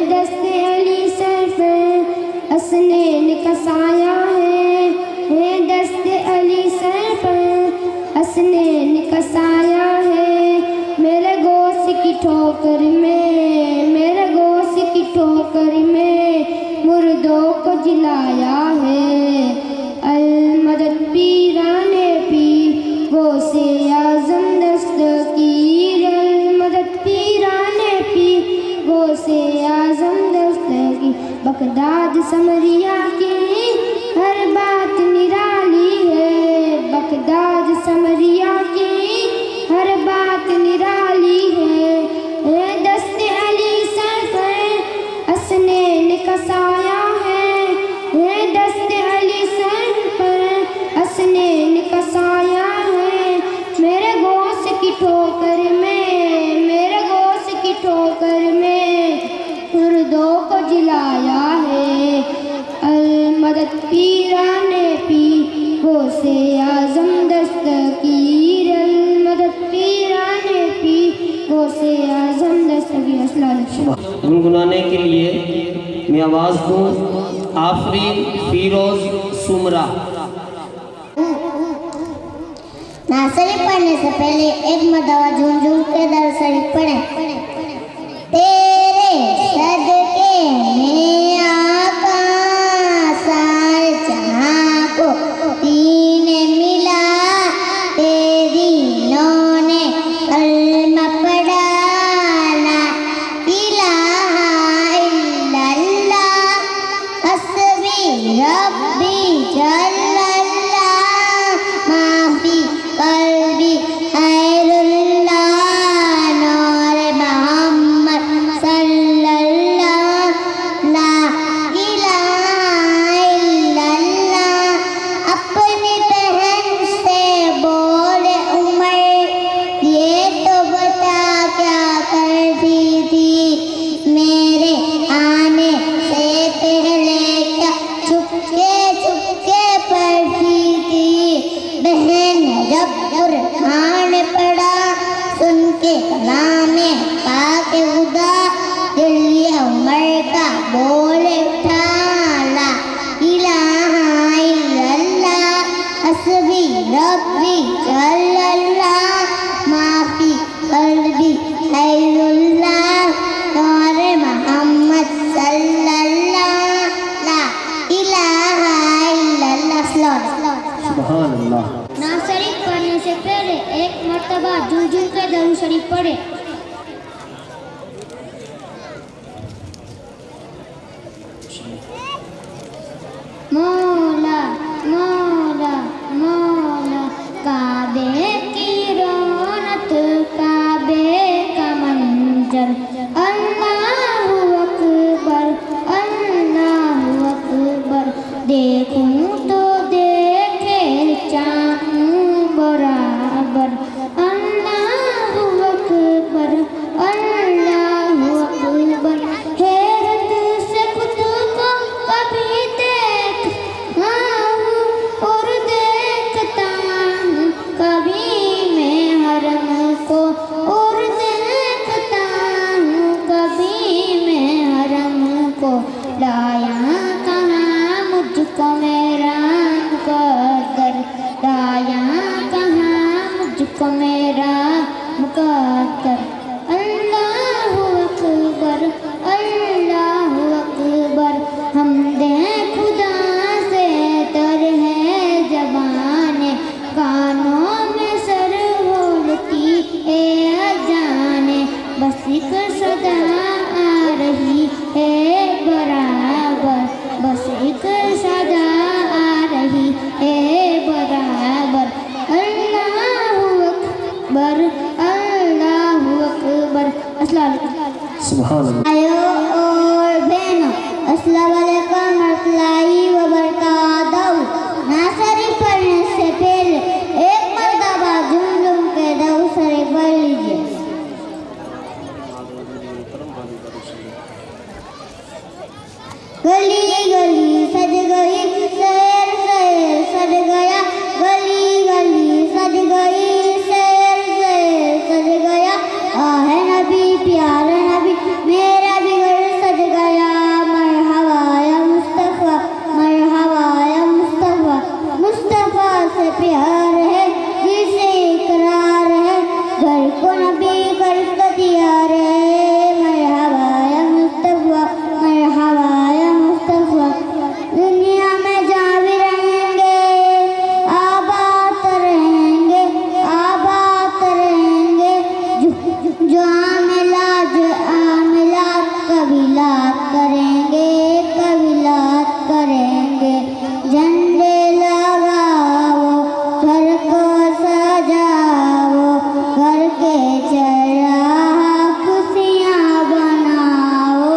दस्ते अली सर पर हसनैन का साया है, दस्ते अली सर पर हसनैन का साया है। मेरे गोश की ठोकर में, मेरे गोश की ठोकर में मुर्दों को जिलाया है। अलमदद पीराने पीर गोसे आज़म दस्तगीर, अलमदद पीराने पीर गोसे आज़म दस्तगीर। बगदाद समरिया की हर बात निराली है, बगदाद समरिया की हर बात निराली है। दस्ते अली सर पर हसनैन का साया है, दस्ते अली सर पर हसनैन का साया है। मेरे गोश की ठोकर में, मेरे गोश की ठोकर में मुर्दों को जिलाया है। अलमदद पीराने पीर गोसे आज़म दस्तगीर, अलमदद पीराने पीर गोसे आज़म दस्तगीर। अस्सलाम वालेकुम। गुनगुनाने के लिए मैं आवाज़ दूँ आफरीन फिरोज सुमरा। ना शरीफ पढ़ने से पहले एक मरतबा झूम झूम के दरूद शरीफ पढ़े। तेरे सदके में आका सारे जहां को दीन मिला, तेरी नौ ने कलमा पढ़ा, ला इलाहा इल्लल्लाह हस्बी रब्बी जल्लल्लाह माफी कल्बी खैरुल्लाह नूर बहा बोले उठा ला इलाहा इल्लल्लाह हस्बी रब्बी जल्लल्लाह माफी कल्बी खैरुल्लाह नूर मोहम्मद सल्लल्लाह ला इलाहा इल्लल्लाह। सुभान अल्लाह। नाम शरीफ पढ़ने से पहले एक मर्तबा झूम झूम के दरूद शरीफ पढ़े। मौला मौला मौला काबे की रौनक काबे का मंजर अल्लाहु अकबर देखूं तो देखे चाहूं बराबर अल्लाहु अकबर हैरत से खुद को कभी देखता हूँ और देखता हूँ कभी मैं हरम को और देखता हूँ कभी मैं हरम को लाया कहाँ मुझको मेरा मुकद्दर लाया कहाँ मुझको मेरा मुकद्दर अल्लाहु अकबर हमदे खुदा से तर है जबाने कानों में सर बोलती है अजाने बस एक सदा आ रही है बराबर बस एक सदा आ रही है बराबर अल्लाहु अकबर अस्सलाम सुभान अल्लाह। आयो और बहनों अस्सलाम वालेकुम रहमतुल्लाहि व बरकातहू। नासरी पढ़ने से पहले एक मर्तबा झूम झूम के दरूद शरीफ पढ़ लीजिए। गली गली सज गई शहर शहर सज गया गली गली सज गई शहर शहर सज गया आहे नबी प्यारे नबी मेरा भी घर सज गया मरहबा या मुस्तफा मरहबा या मुस्तफा मुस्तफा से प्यार है जिसे इकरार है घर को नबी कर दिया रे मरहबा या मुस्तफा मरहबा या मुस्तफा दुनिया में जहाँ भी रहेंगे आबाद रहेंगे जो आमिलात कबीलात करेंगे झंडे लगाओ घर को सजाओ घर के चराह खुशियाँ बनाओ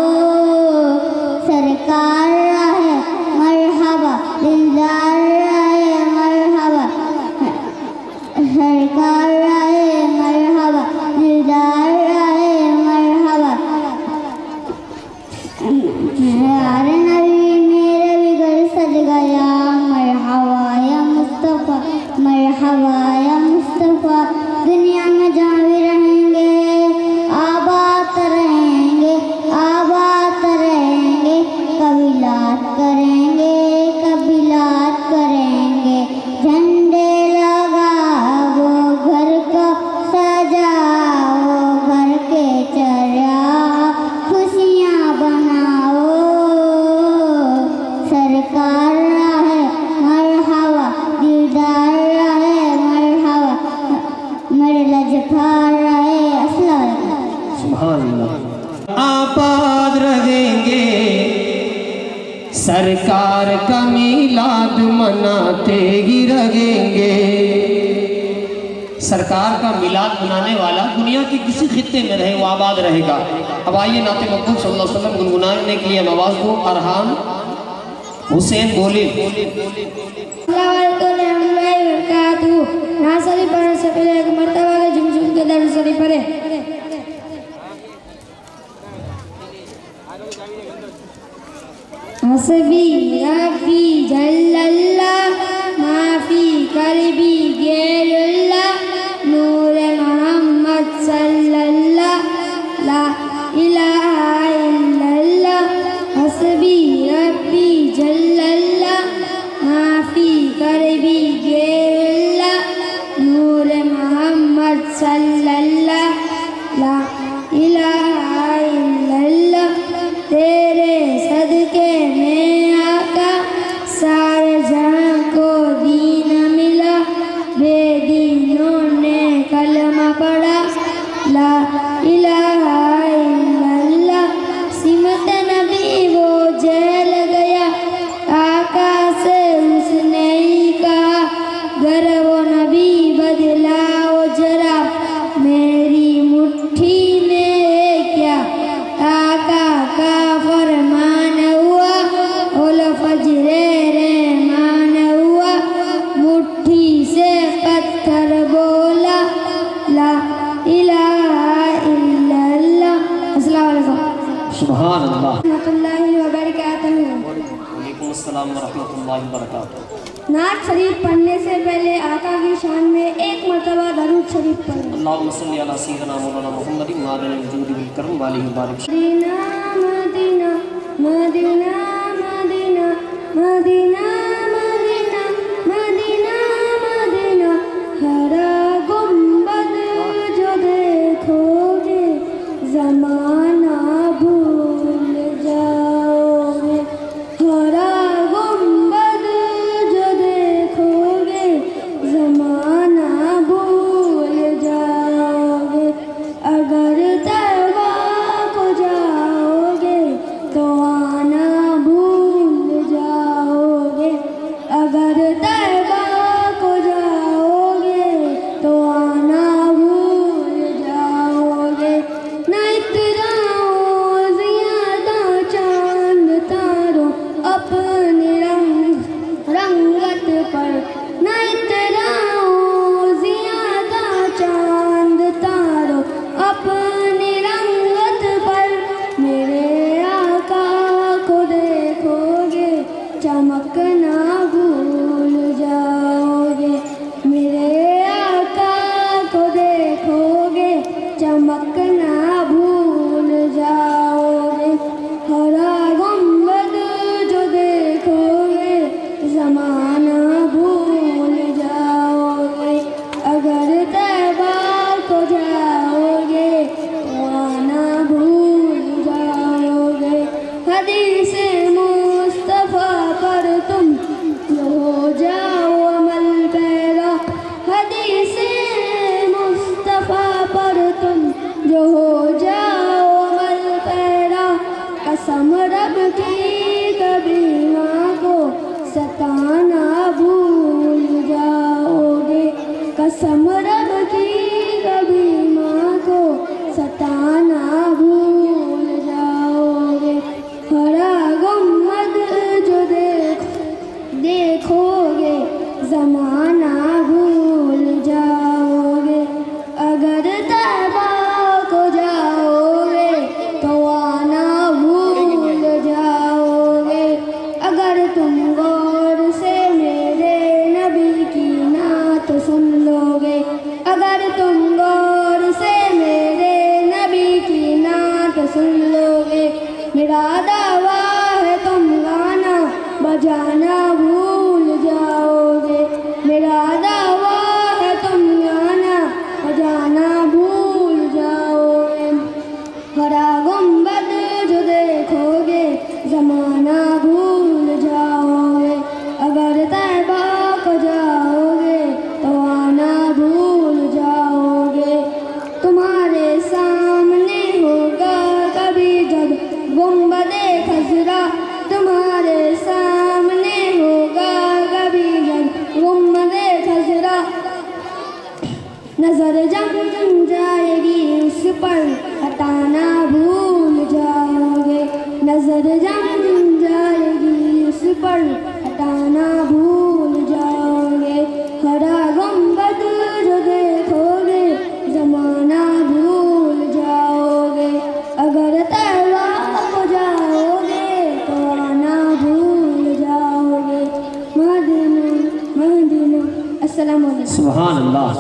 सरकार रहे मरहबा दिलदार रहे मरहबा सरकार रहे मरहबा दिलदार रहे मरहबा यार नबी मेरा भी घर सज गया मरहबा या मुस्तफा मरहबा या मुस्तफा दुनिया में जहाँ भी रहेंगे आबाद रहेंगे कबीलात करेंगे झंडे लगाओ घर को सजाओ घर के चराह खुशियाँ बनाओ सरकार रहे मरहबा दिलदार रहे मरहबा मेरे लजफार रहे अस्सलाम वालेकुम। सुभान अल्लाह। आबाद रहेंगे सरकार का मिलाद मनाते ही रहेंगे। सरकार का मिलाद मनाने वाला दुनिया के किसी खित्ते में रहे वो आबाद रहेगा। अब आइए नाते मकबूल सल्लल्लाहु अलैहि वसल्लम गुनगुनाने के लिए आवाज को अरहान हुसैन बोले। नासरी पढ़ने से पहले एक मर्तबा के झुम झुम के दरूद शरीफ पढ़े। हस्बी रब्बी जल्लल्लाह माफी कल्बी गैरुल्लाह नूर मोहम्मद सल्लल्लाह ला इलाहा इल्लल्लाह सुभान अल्लाह। रहमतुल्लाहि व बरकातहू। वालेकुम अस्सलाम व रहमतुल्लाहि व बरकातहू। नात शरीफ पढ़ने से पहले आका की शान में एक मरतबा दरूद शरीफ पढ़ें। अल्लाहुम्मा सल्ली अला सय्यिदिना मौलाना मुहम्मदिन मादिनिल वजूदि वल करम व आलिहि बारिक। Medina Medina Medina Medina Medina Medina Medina Medina हरा गुंबद जो देखोगे ज़माना भूल जाओगे। हरा गुंबद जो देखोगे ज़माना भूल जाओगे। अगर तौबा को जाओगे तो आना भूल जाओगे। अगर तौबा को जाओगे तो आना भूल जाओगे। न इतराओ ज़ियादा चांद तारो अपने रंगत पर। न इतराओ ज़ियादा चांद तारो अपनी रंगत पर। मेरे आका को देखोगे चमकना भूल जाओगे। मेरे आका को देखोगे चमकना भूल जाओगे। हरा गुंबद जो देखोगे ज़माना भूल जाओगे। अगर तौबा को जाओगे तो आना भूल जाओगे। हदीस मुस्तफ़ा पर तुम जो हो जाओ अमल पैरा। हदीस मुस्तफ़ा पर तुम जो हो जाओ अमल पैरा। कसम रब की कभी माँ को सताना भूल जाओगे। कसम रब की कभी माँ को सताना भूल जाओगे। हरा गुंबद जो देखोगे ज़माना भूल जाओगे। अगर तौबा को जाओगे तो आना भूल जाओगे। अगर तुम गौर से मेरे नबी की नात सुन लोगे। अगर तुम गौर से मेरे नबी की नात सुन लोगे। मेरा दावा है तुम गाना बजाना भूल जाओगे। मेरा दावा है तुम गाना बजाना भूल जाओगे। हरा गुंबद जो देखोगे ज़माना भूल जाओगे। अगर तौबा को जाओगे तो आना भूल जाओगे। तुम्हारे सामने होगा कभी जब गुंबदे खज़रा। तुम्हारे सामने होगा कभी जब गुंबदे खज़रा। नजर जम जाएगी उस पर हटाना भूल जाओगे। नजर जम जाएगी उस पर हटाना भूल जाओगे। हरा गुंबद जो देखोगे ज़माना भूल जाओगे। अगर तौबा को जाओगे तो आना भूल जाओगे। Medina Medina. अस्सलाम वालेकुम। सुभान अल्लाह।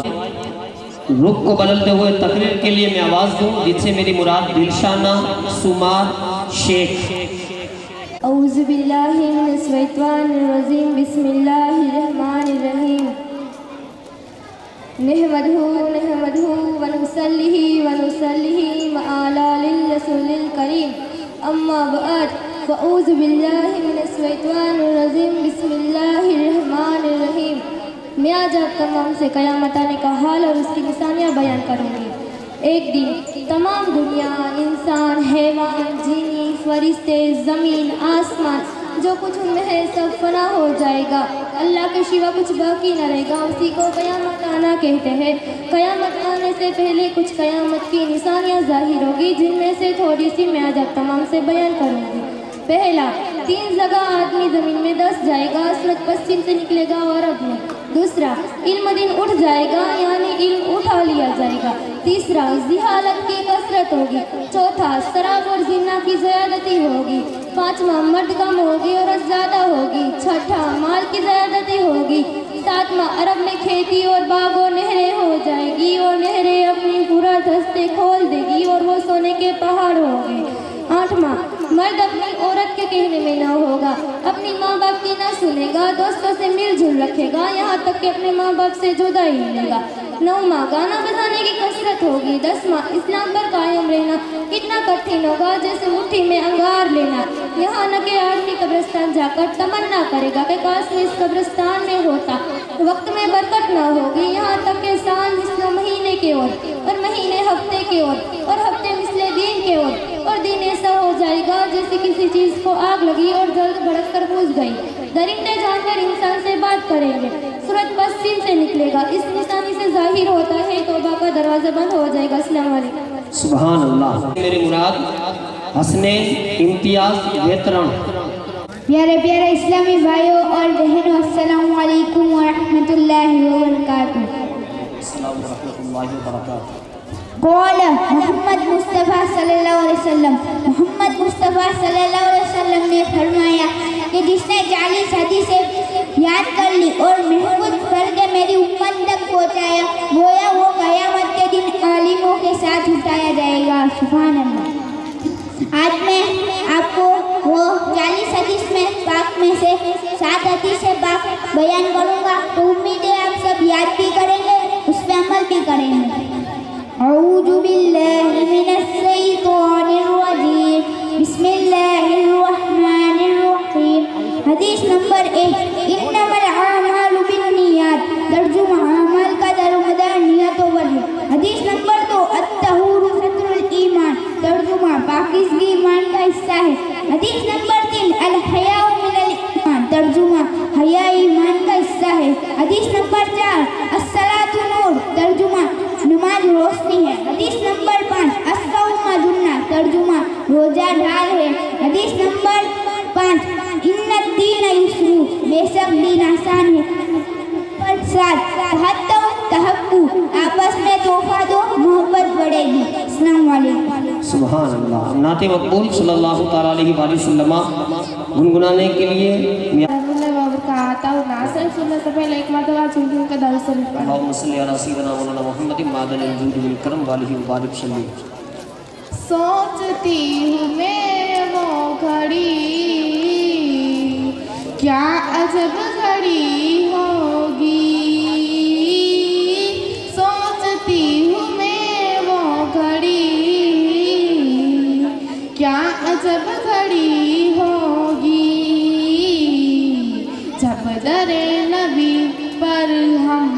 रुख को बदलते हुए तकरीर के लिए मैं आवाज़ दूँ जिससे मेरी मुराद दिलशाना सुमार शेख। औज़ु बिल्लाहि मिनश शैतानिर रजीम। बिस्मिल्लाहिर्रहमानिर्रहीम। नहमदुहु व नुसल्लिहि अला रसूलिल करीम। अम्मा बअद। फ़अऊज़ु बिल्लाहि मिनश शैतानिर रजीम। बिस्मिल्लाहिर्रहमानिर्रहीम। मैं आज आप तमाम से क़यामत आने का हाल और उसकी निशानियाँ बयान करूँगी। एक दिन तमाम दुनिया, इंसान, हैवान, जिनी, फरिश्ते, ज़मीन, आसमान, जो कुछ उनमें है सब फना हो जाएगा। अल्लाह के सिवा कुछ बाकी न रहेगा। उसी को क़यामत आना कहते हैं। क़यामत आने से पहले कुछ क़यामत की निशानियाँ ज़ाहिर होगी जिनमें से थोड़ी सी मैं आज आप तमाम से बयान करूँगी। पहला, 3 जगह आदमी ज़मीन में दस जाएगा। सूरज पश्चिम से निकलेगा और अरब में। दूसरा, इल्म दिन उठ जाएगा यानी इल्म उठा लिया जाएगा। तीसरा जिहालत की कसरत होगी। चौथा शराब और जिन्ना की ज़्यादती होगी। पाँचवा मर्द कम होगी औरत ज़्यादा होगी। छठा माल की ज़्यादती होगी। सातवां अरब में खेती और बाग और नहरें हो जाएगी और नहरें अपनी पूरा दस्ते खोल देगी और वो सोने के पहाड़ होंगे। आठवां मर्द अपनी औरत के कहने में ना होगा, अपनी माँ बाप की ना सुनेगा, दोस्तों से मिलजुल रखेगा, यहाँ तक कि अपने माँ बाप से जुदा ही लेगा। नौवां गाना बजाने की कसरत होगी। 10वां इस्लाम पर कायम रहना कितना कठिन होगा, जैसे मुट्ठी में अंगार लेना। यहाँ न के आदमी कब्रिस्तान जाकर तमन्ना करेगा कि काश मैं इस कब्रिस्तान में होता। वक्त में बरकत ना होगी, यहाँ तक के सांझ इसलिए महीने के और महीने हफ्ते के और हफ्ते मिसले दिन के और दिन ऐसा हो जाएगा जैसे किसी चीज़ को आग लगी और जल्द भड़क कर बुझ गई। दरिंदे जानवर इंसान से बात करेंगे, सूरज पश्चिम से निकलेगा। इस निशानी से जाहिर होता है तौबा का दरवाज़ा बंद हो जाएगा। अस्सलाम वालेकुम। सुभान अल्लाह। मेरे मुराद हसने इम्तियाज वेतरण। प्यारे प्यारे इस्लामी भाइयों और बहनों, अस्सलाम वालेकुम व रहमतुल्लाहि व बरकातुहू। कौल मोहम्मद मुस्तफ़ा सल्लल्लाहु अलैहि वसल्लम, मोहम्मद मुस्तफ़ा सल्लल्लाहु अलैहि वसल्लम ने फरमाया कि जिसने 40 हदीसें याद कर ली और महफूज करके मेरी उम्मत तक पहुँचाया, गोया वो क़यामत के दिन आलिमों के साथ उठाया जाएगा। सुभान अल्लाह। आज मैं आपको वो 40 हदीस में पाक में से 7 हदीस पाक बयान करूँगा, तो उम्मीद है आप सब याद भी करेंगे, उस पर अमल भी करेंगे। औज़ु बिल्लाहि मिनश शैतानिर रजीम, बिस्मिल्लाहिर रहमानिर रहीम। हदीस नंबर 1, इन्नमल आमालु बिन्नियात, तर्जुमा अमल का दारोमदार नियतों पर है। हदीस नंबर 2, अत्तहूरु सत्रुल ईमान, तर्जुमा पाकीज़गी ईमान का हिस्सा है। हदीस नंबर 3, अल हयाउ मिनल ईमान, तर्जुमा हया ईमान का हिस्सा है। हदीस नंबर 4, अस्सलातु नूर, तर्जुमा नमाज रोशनी है। हदीस नंबर 5, अस्सौम जुन्ना, तर्जुमा रोजा ढाल है। हदीस नंबर 5, इन्नद दीन युस्रु, बेशक दीन आसान है। नंबर 7, तहब्बु, आपस में तोहफा दो, मोहब्बत बढ़ेगी। अस्सलाम वालेकुम। सुभान अल्लाह। नाते मकबूल सल्लल्लाहु तआला अलैहि वसल्लम गुनगुनाने के लिए नासर सुनने से पहले एक मरतबा चुनचुन का दरूद शरीफ पढ़ें। अल्लाहुम्मा सल्ली अला सय्यिदिना मौलाना मुहम्मदिन मादनिल जूद वल करम वालिहि व बारिक सल्ली। सोचती हूँ मैं वो घड़ी, क्या अजब घड़ी होगी। सोचती हूँ मैं वो घड़ी, क्या अजब घड़ी होगी। जब दरे नबी पर हम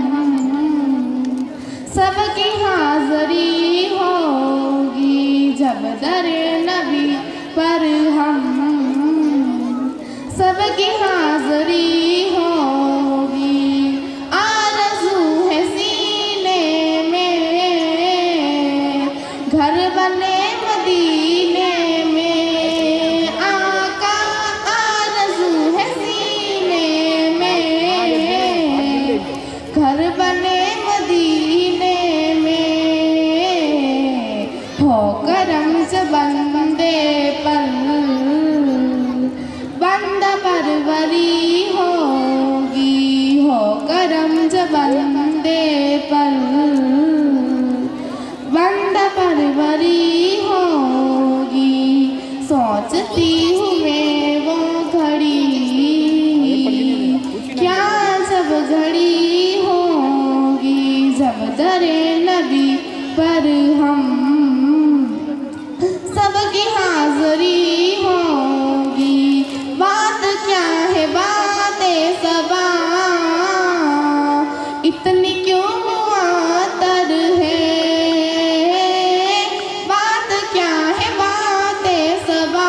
सबकी हाज़री होगी। जब दरे नबी पर हम सबकी हाज़री होगी। आरज़ू है सीने में घर बने मदीने में, आका आरज़ू है सीने में घर बने मदीने में। हो करम से बंदे पर बंदा परवरी होगी। हो करम से बंदे पर बंदा परवरी होगी। सोचती हूँ मैं वो घड़ी, क्या जब घड़ी होगी। जब दरे नबी पर हम सबकी हाज़री होगी। बात क्या है बातें सबा, इतनी क्यों मुआतर है। बात क्या है बातें सबा,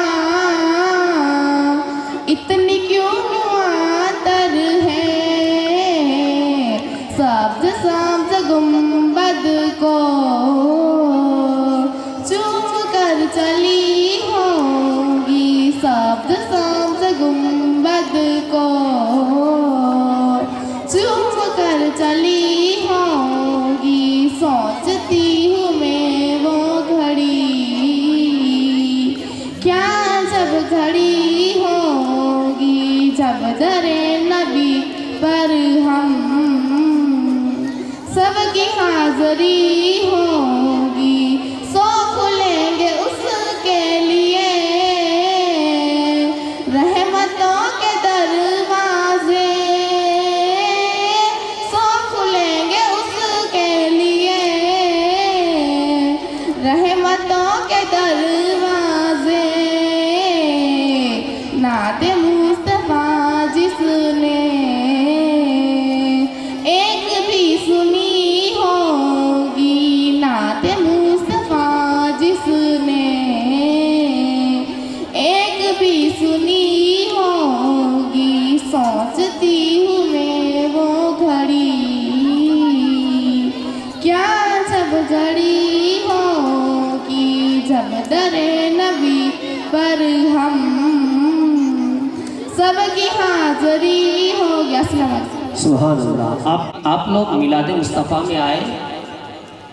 क्या जब घड़ी होगी जब दरे नबी पर हम सबकी हाज़री होगी, सो खुलेंगे उसके लिए रहमतों के दरवाजे, सो खुलेंगे उसके लिए रहमतों के दरवाजे। नाते मुस्तफा जिसने एक भी सुनी होगी, नाते मुस्तफा जिसने एक भी सुनी होगी, सोचती हूँ मैं वो घड़ी क्या जब घड़ी होगी जब दरे नबी पर हम सबकी हाज़री होगी। अस्सलाम वालेकुम। सुभान अल्लाह। आप लोग मिलाद मुस्तफ़ा में आए,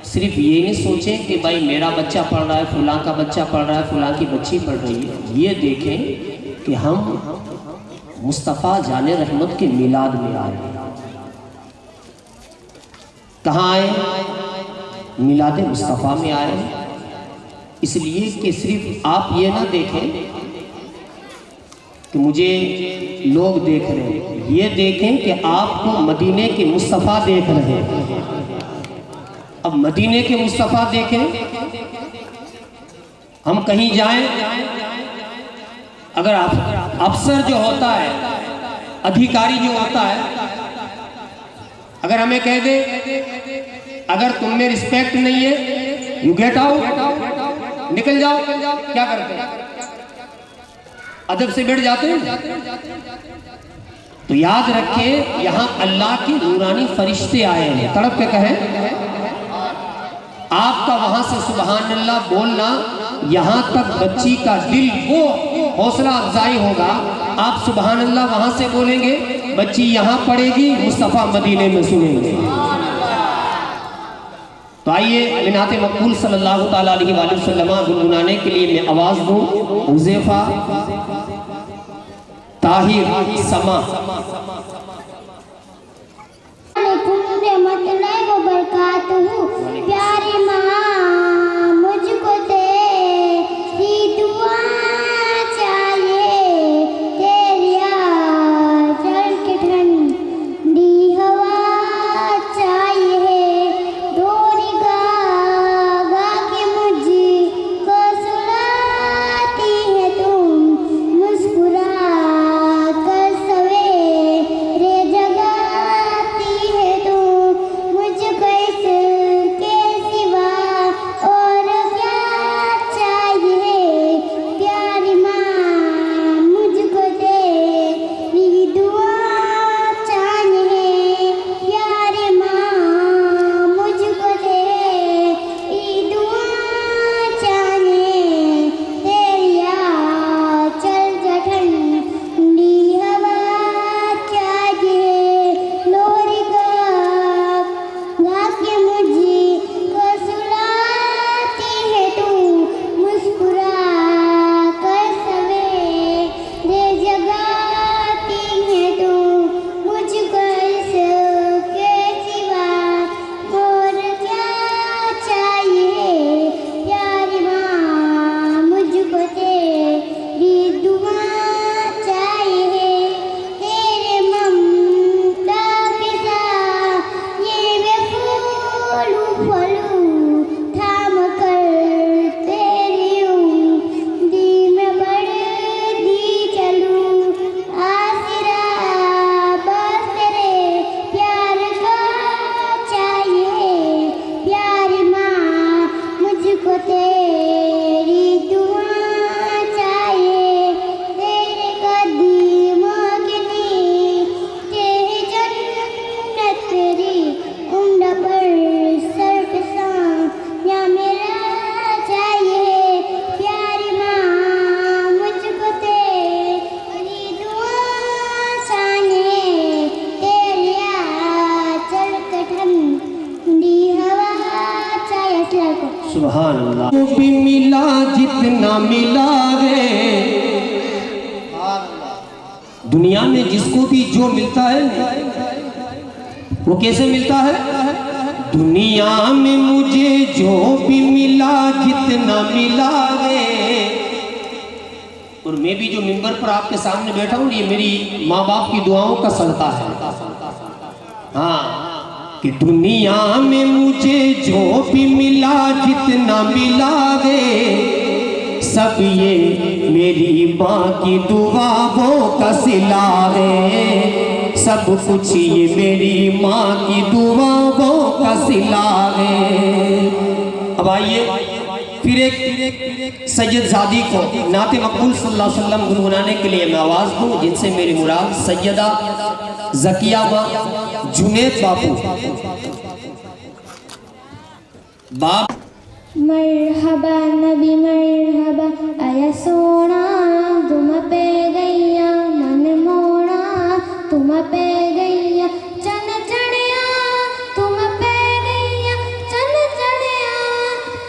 सिर्फ ये नहीं सोचें कि भाई मेरा बच्चा पढ़ रहा है, फलां का बच्चा पढ़ रहा है, फलां की बच्ची पढ़ रही है। ये देखें कि हम मुस्तफ़ा जाने रहमत के मिलाद में आए। कहाँ आए? मिलाद मुस्तफ़ा में आए। इसलिए कि सिर्फ आप ये ना देखें कि मुझे लोग देख रहे हैं, ये देखें कि आपको मदीने के मुस्तफ़ा देख रहे हैं। अब मदीने के मुस्तफ़ा देखें, हम कहीं जाएं, अगर अफसर जो होता है, अधिकारी जो होता है, अगर हमें कह दे अगर तुम में रिस्पेक्ट नहीं है, यू गेट आउट, निकल जाओ, क्या करते हैं? अदब से बैठ जाते हैं। तो याद रखें, यहाँ अल्लाह के नूरानी फरिश्ते आए हैं। तड़प के कहें, आपका वहां से सुबहान अल्लाह बोलना, यहाँ तक बच्ची का दिल वो हौसला अफजाई होगा। आप सुबहान अल्लाह वहां से बोलेंगे, बच्ची यहाँ पढ़ेगी, मुस्तफ़ा मदीने में सुनेंगे। तो आइए मिनाते मकबूल सल्लल्लाहु ताला अलैहि वसल्लम गुनगुनाने के लिए मैं आवाज़ दूँ। हुज़ैफा, ताहिर, समा। प्यारी माँ मुझको तेरी दुआ चाहिए, तेरी आंचल की ठंडी हवा चाहिए, डोरी गा गा के मुझको सुलाती है तुम, मुस्कुरा कर सवेरे जगाती है तुम, मुझको इसके सिवा दुनिया में जिसको भी जो मिलता है वो कैसे मिलता है? दुनिया में मुझे जो भी मिला जितना मिला रे। और मैं भी जो मिंबर पर आपके सामने बैठा हूँ, ये मेरी माँ बाप की दुआओं का सदका है। हाँ, कि दुनिया में मुझे जो भी मिला जितना मिला रे, सब ये मेरी माँ की दुआओं का सिला रे। सब कुछ ये मेरी माँ की दुआओं का सिला रे। अब आइए फिर एक सैयदजादी को नाते मकबूल सल्लल्लाहु अलैहि वसल्लम गुनगुनाने के लिए मैं आवाज़ दूँ, जिनसे मेरी मुराद सैयदा ज़किया जुनैद बापू बाप। मरहबा नबी मरहबा, आया सोना तुम पे गैया, मन मोना तुम पे गैया, चन चढ़िया तुम पे गैया, चन चढ़िया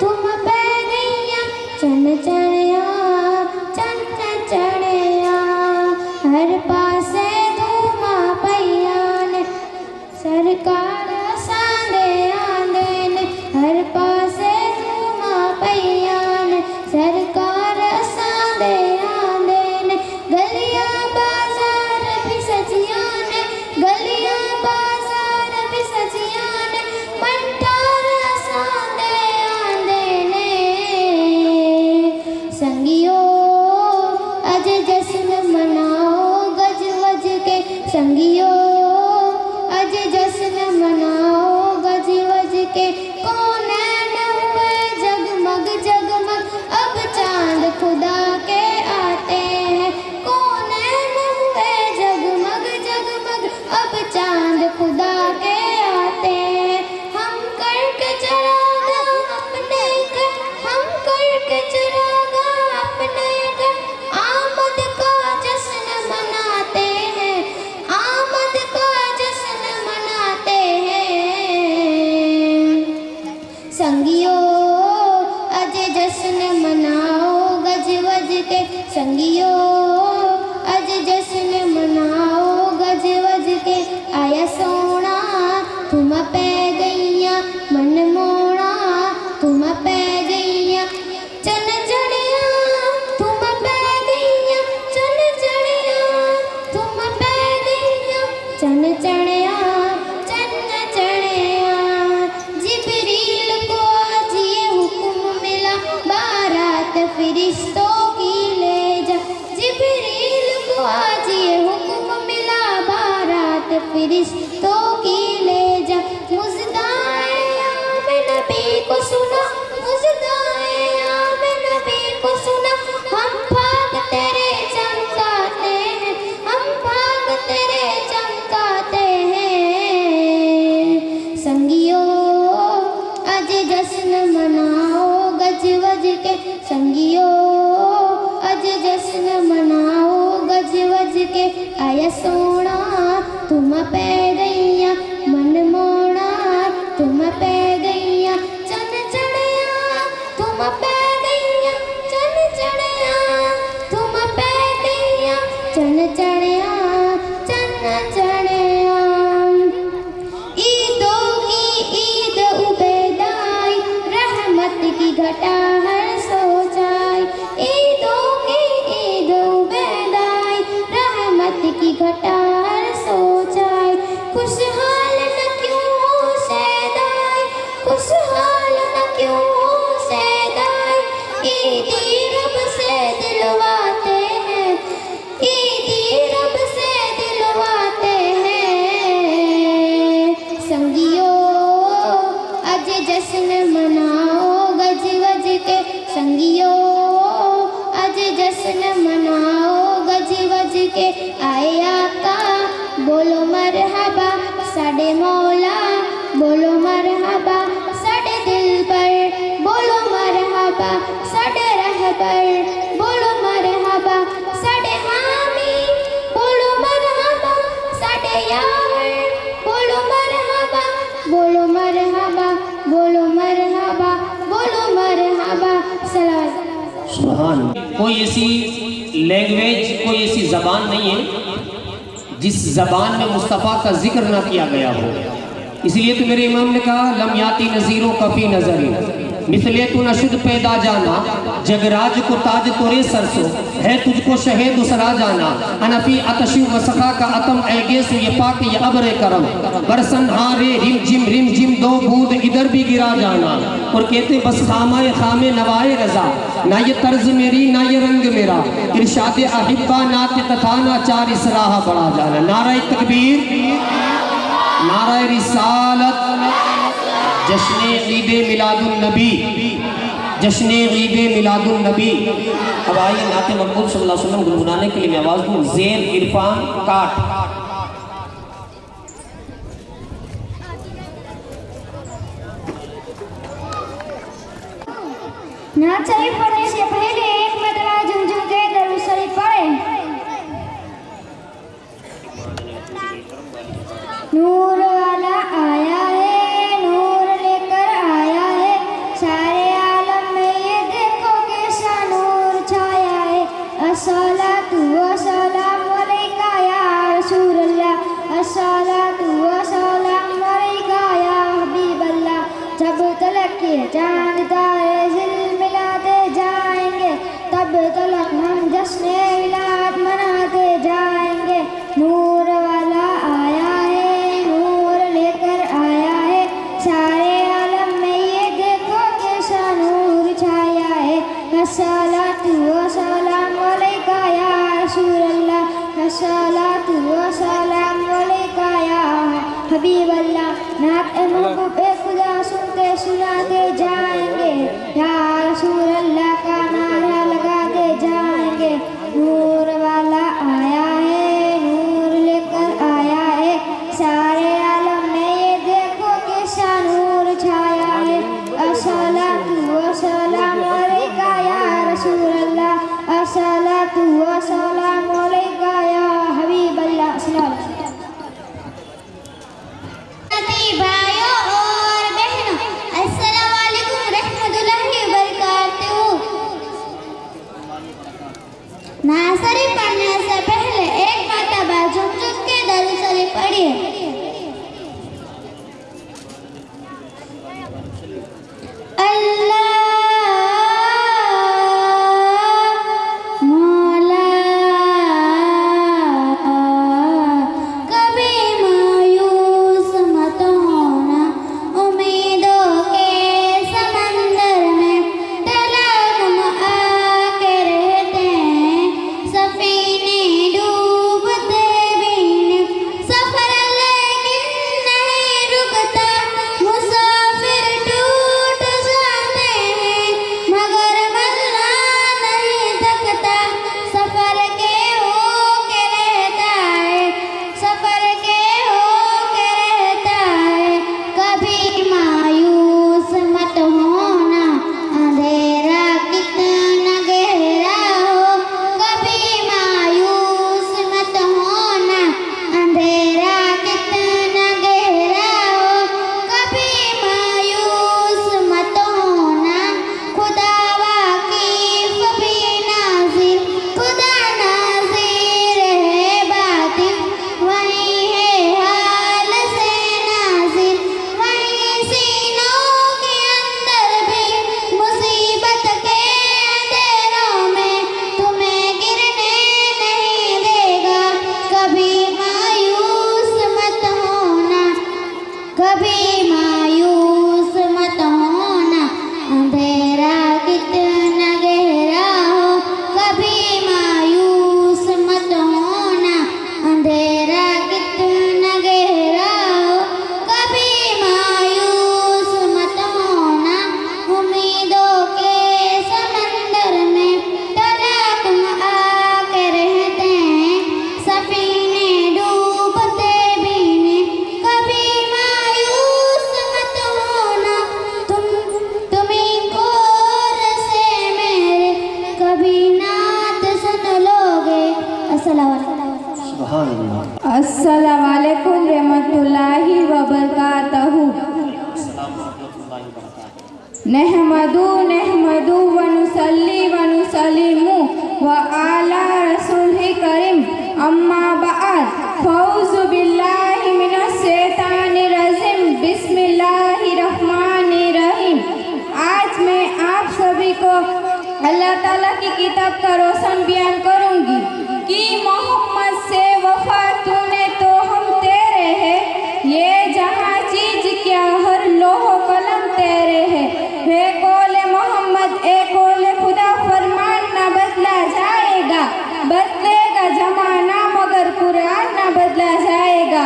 तुम पे गैया, चन चढ़िया चन चढ़िया। हर पासे धूमा पैया ने सरकार सांदे आंदे ने, हर पासे सरकार सांदे आंदे ने। गलियां बाजार भी सजियां ने, गलियां बाजार भी सजियां ने, मंठार सांदे आंदे ने। संगियो अज जश्न मनाओ गज वज के, संगियो अज जश्न मनाओ गज वज के। कौन खुदा के आते हैं, कौन हुए जगमग जगमग, अब चांद खुदा के आते हैं। हम करके चरागा अपने घर, हम करके चरागा अपने घर, आमद का जश्न मनाते हैं, आमद का जश्न मनाते हैं। संगियो अज जश्न मनाओ गज वज के, संगियो अज जश्न मनाओ गज वज के। आया सोना तुम पे गैया, मन मोना तुम पे गैया, चन चढ़िया तुम पे गैया, चन चढ़िया तुम पे गैया, चन चढ़िया चन चढ़िया। जिब्रील को आज ये हुक्म मिला, बारात फिरिश्तों की ले जा। जिब्रील को आज ये हुक्म मिला, बारात फिरिश्तों की ले जा। मुज़दाए आम नबी को सुना, मुज़दाए आम नबी को सुना, हम भाग तेरे चमकाते हैं, हम भाग तेरे चमकाते हैं। संगियो आज जश्न मनाओ गज वज के, संगियो अज जश्न मनाओ गज वज के। आया सोना तुम पे गैया, मन मोना तुम पे गैया, चन चढ़िया तुम पे गैया, चन चढ़िया तुम पे गैया, चन चढ़िया चन चढ़िया। ईदों की ईद उबैदाई, रहमत की घटा हर सो जाए। ईदों की ईद उबैदाई, रहमत की घटा हर सो जाए। खुशहाल न क्यों हो सैदाई, खुशहाल न क्यों हो सैदाई। ईदी रब से दिलवाते हैं, ईदी रब से दिलवाते हैं। संगियो अज जश्न मनाओ गज वज के, संगियो अज जश्न मनाओ गज वज के। आए आका बोलो मरहबा, साडे मौला बोलो मरहबा, साडे दिल पर बोलो मरहबा, साडे रहबर बोलो मरहबा, साडे हामी बोलो मरहबा, साडे यार बोलो मरहबा, बोलो मरहबा, बोलो मरहबा, बोलो मरहबा। सलाम। सुभान। कोई ऐसी लैंग्वेज, कोई ऐसी ज़बान नहीं है जिस ज़बान में मुस्तफ़ा का जिक्र ना किया गया हो। इसलिए तो मेरे इमाम ने कहा लम याती नज़ीरों कफ़ी नज़री मिसले तू नशुद पैदा जाना, जगराज को ताज तोरे सरसो है तुझको शहेद उसरा जाना, अनफी अतशु वसखा का अतम ऐगेसु ये पाक ये अब्र करम बरसन हारे रिम जिम दो बूंद इधर भी गिरा जाना। और कहते बस खामाए खामे नवाए रजा, ना ये तर्ज मेरी ना ये रंग मेरा, इरशाद अहिब्बा नात तथा ना चार इसराह बढ़ा जाना। नारा तकबीर, नारा रिसालत, जश्न ईद मिलादुन नबी, जश्न ईद मिलादुन नबी। अब आइए नाते महमूद सल्लल्लाहु अलैहि वसल्लम गुनगुनाने के लिए मैं आवाज़ दूँ। ज़ेन इरफान काट। नात शरीफ पढ़ने से पहले एक मरतबा झुमझुम के दरूद शरीफ पढ़े। नूर वाला आया है, नूर लेकर आया है, सारे आलम में ये देखो कैसा नूर छाया है। अस्सलातु वस्सलामु अलैका या रसूलल्लाह, अस्सलातु वस्सलामु अलैका या हबीबल्लाह। जब तलक के चांद तारे जिल मिलाते जाएंगे, तब तलक हम जश्न मिलाद मनाते जाएंगे। नूर वाला आया है, नूर लेकर आया है, सारे आलम में ये देखो कैसा नूर छाया है। अस्सलातु वस्सलामु अलैका या रसूलल्लाह, अस्सलातु वस्सलामु अलैका या हबीबल्लाह। नात महबूब खुदा सुनते सुनाते जाएंगे, या रसूलल्लाह का नारा लगाते जाएंगे। नूर वाला आया है, नूर लेकर आया है, सारे आलम में ये देखो कैसा नूर छाया है। अस्सलातु वस्सलामु अलैका या रसूलल्लाह, अस्सलातु वस्सलामु अलैका या हबीबल्लाह। भाइयों और बहनों, अस्सलाम वालेकुम रहमतुल्लाहि व बरकातहू। नात शरीफ पढ़ने से पहले एक मरतबा झुमझुम के दरूद शरीफ पढ़िए। अस्सलाम वालेकुम रहमतुल्लाहि व बरकातहू। नहमदू व नुसल्ली व नुसल्लिमु व आला रसूलिल करीम, अम्मा बअद। फौज़ु बिल्लाहि मिनश शैतानिर रजीम बिस्मिल्लाहिर्रहमानिर्रहीम। आज मैं आप सभी को अल्लाह ताला की किताब का रोशन बयान करूंगी कि मोहम्मद से वफा तूने तो हम तेरे हैं, ये जहाँ चीज क्या हर लोहो कलम तेरे है। हे कौले मोहम्मद ए कौले खुदा फरमान ना बदला जाएगा, बदलेगा जमाना मगर कुरान ना बदला जाएगा।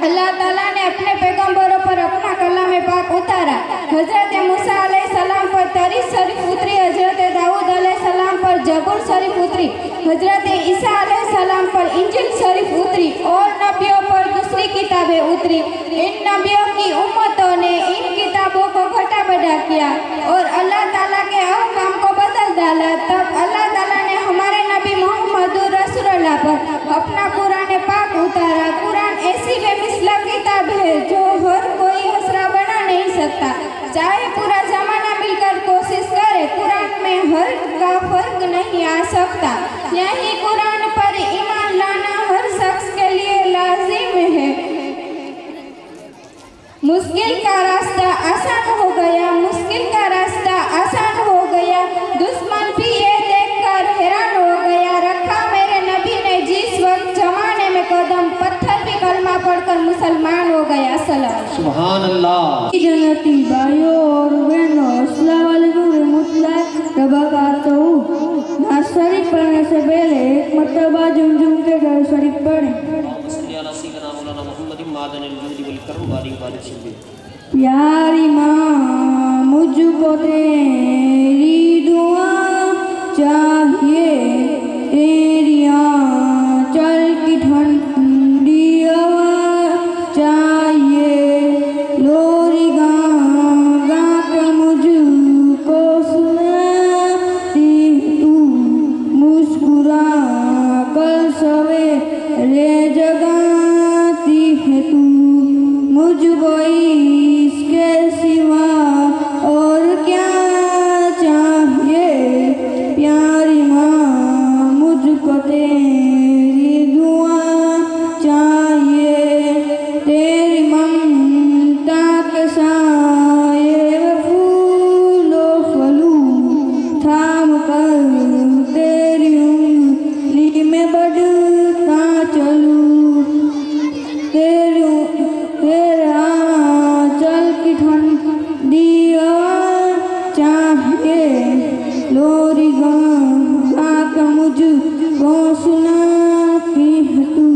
अल्लाह ताला ने अपने पैगंबरों पर अपना कलाम पाक उतारा। हजरत मूसा अलैहिस्सलाम पर तरीस शरीफ उतरी, हजरत दाऊद अलैहिस्सलाम पर जबूर शरीफ उतरी, हजरत ईसा अलैहिस्सलाम पर इंजील शरीफ उतरी और नबियों पर दूसरी किताबें उतरी। इन नबियों की उम्मतों ने इन किताबों को घटा बढ़ा किया और अल्लाह ताला के अहकाम को बदल डाला। तब अल्लाह ताला ने हमारे नबी मोहम्मद रसूलुल्लाह पर अपना कुरान पाक उतारा। कुरान ऐसी बेमिसल किताब है जो हर कोई हसरा बना नहीं सकता, चाहे पूरा जमाना मिलकर कोशिश करे, कुरान में हर का फर्क नहीं आ सकता। यही कुरान पर ईमान लाना हर शख्स के लिए लाजिम है। मुश्किल का रास्ता आसान हो गया, मुश्किल का रास्ता आसान हो गया, दुश्मन भी ये देखकर हैरान हो गया। रखा मेरे नबी ने जिस वक्त जमाने में कदम, पत्थर भी कलमा पढ़कर मुसलमान हो गया। सलाम सुभान अल्लाह। जन्नती भाइयों और बहनों, अस्सलाम वालेकुम रहमतुल्लाहि वबरकातुहू। नाज शरीफ पढ़ने से पहले एक मरतबा झुमझुम के दर शरीफ पढ़ें। प्यारी माँ मुझको तेरी दुआ चाहिए, तेरी आंचल की ठंडी हवा चाहिए, लोरी गा गा के मुझको सुनाती तू, मुस्कुरा कर सवेरे जगाती है तू, मुझको इसके सिवा और क्या चाहिए। प्यारी माँ मुझको तेरी दुआ चाहिए, तेरी ममता के साये फूलो फलू थाम कर तेरी उंगली में बढ़ता चलूं, तेरे आंचल की ठंडी हवा चाहिए, लोरी गा के मुझको सुनाती है तू,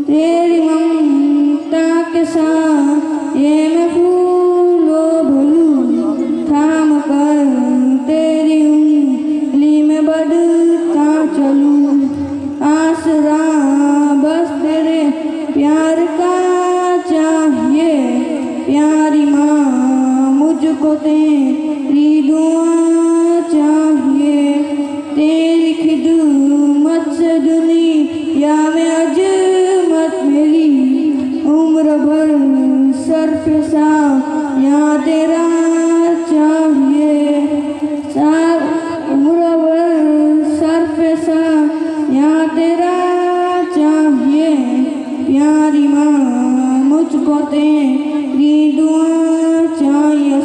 तेरी ममता के साये में फूलो भलू थाम कर तेरी उंगली में बढ़ता चलूं, आसरा बस तेरे प्यार का चाहिए। प्यारी माँ मुझको तेरी दुआ चाहिए, तेरी खिदमत से दुनिया में अजमत मेरी, उम्र भर सर्फ सा यहाँ तेरा चाहिए, उम्र भर सर्फ सा यहाँ तेरा चाहिए। प्यारी माँ मुझको तेरी दुआ चाहिए।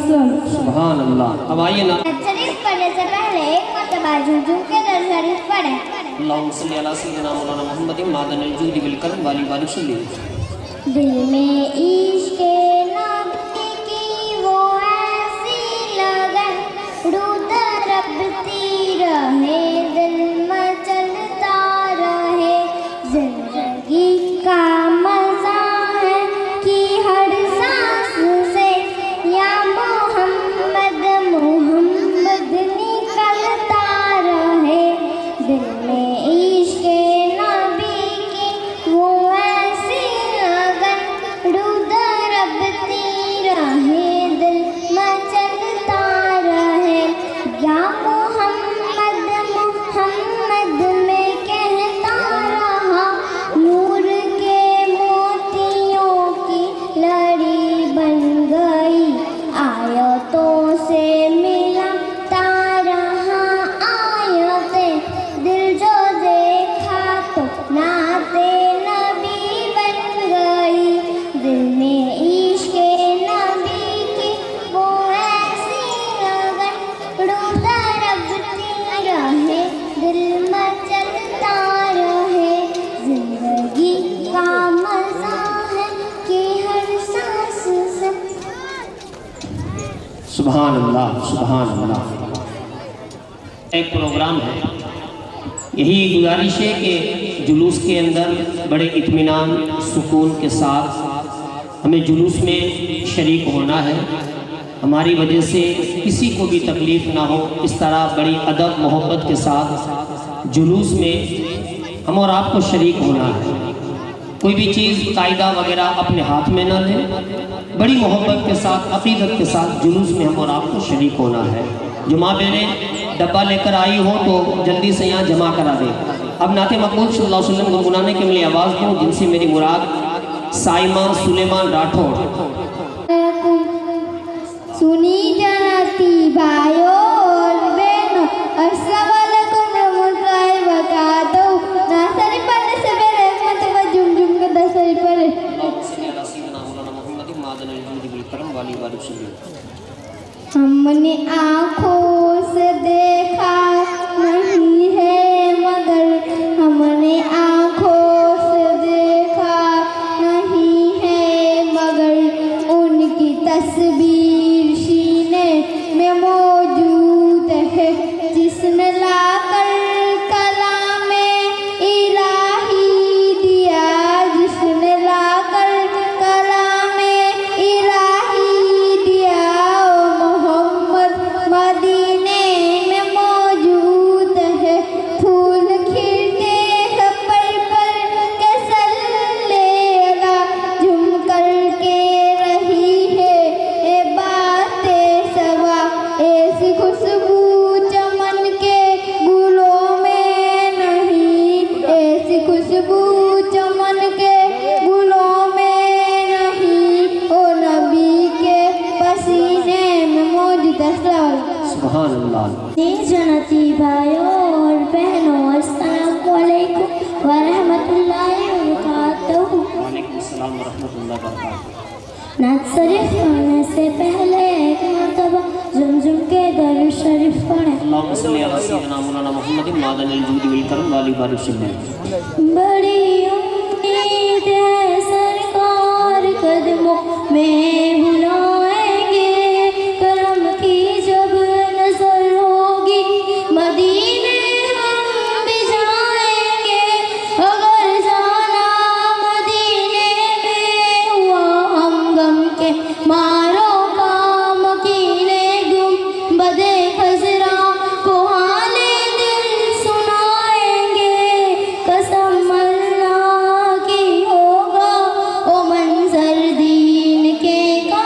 सुभान अल्लाह। अब आइए ना शरीफ पढ़ने से पहले एक मरतबा झुमझुम के दर शरीफ पढ़ें। अल्लाहुम्मा सल्ली अला सय्यिदिना मौलाना मुहम्मदिन मादनिल जूदी बिल करम वाली वाली सल्ली। दिल में इश्क़ नबी की वो ऐसी लगन, रूदा रबती रहे, दिल मचलता रहे, जिंदगी का मजा है कि हर सांस से या मोहम्मद मोहम्मद निकलता रहे। दिल में इश्क़ नबी की वो ऐसी लगन, रूदा रब सुभान अल्लाह। एक प्रोग्राम है, यही गुजारिश है कि जुलूस के अंदर बड़े इत्मीनान सुकून के साथ हमें जुलूस में शरीक होना है। हमारी वजह से किसी को भी तकलीफ़ ना हो, इस तरह बड़ी अदब मोहब्बत के साथ जुलूस में हम और आपको शरीक होना है। कोई भी चीज़ कायदा वगैरह अपने हाथ में ना लें, बड़ी मोहब्बत के साथ अक़ीदत के साथ जुलूस में हम और आपको शरीक होना है। जो माँ बहनें डब्बा लेकर आई हो तो जल्दी से यहाँ जमा करा दें। अब नाते मकबूल सल्लल्लाहु अलैहि वसल्लम गुनगुनाने के लिए आवाज़ दूँ, जिनसे मेरी मुराद साइमा सुलेमान राठौड़। सुनी जाती भाइयों और बहनों, अस्सलाम वालेकुम रहमतुल्लाहि व बरकातहू। नासरी पढ़ने से पहले एक मरतबा जुम जुम के दसरी पढ़े। हमने आँखों से देखा नहीं है मगर, हमने आँखों से देखा नहीं है मगर, उनकी तस्वीर सीने में मौजूद है। जिसने लाकर कलामे इलाही दिया, जिसने लाकर कलामे इलाही दिया, ओ मोहम्मद मदीने में मौजूद है। फूल खिलते हैं पर के सल्लेला, झुम कर के रही है ये बातें सवा। ऐसी खुशबू चमन के गुलों में नहीं, ऐसी खुशबू चमन के गुलों में नहीं, ओ नबी के पसीने में मौजूद है। सुभान अल्लाह। जन्नती भाइयों और बहनों, अस्सलाम वालेकुम व रहमतुल्लाहि व बरकातहू। वालेकुम अस्सलाम व रहमतुल्लाहि व बरकातहू। नात शरीफ पढ़ने से पहले एक मरतबा जुमजुम के दरूद शरीफ पढ़ें। अल्लाहुम्मा सल्ली अला सय्यिदिना मौलाना मुहम्मद मादनिल जूद वल करम वाली बारिक वसल्लम। बड़ी उम्मीद है सरकार कदमों में बुलाएंगे, करम की जब नजर होगी मदीने हम भी जाएंगे। अगर जाना मदीने में हुआ हम गम के मारो काम कीने गुम बदे खजरा को हाले दिल सुनाएंगे। कसम अल्लाह की होगा ओ मंजर दीन के का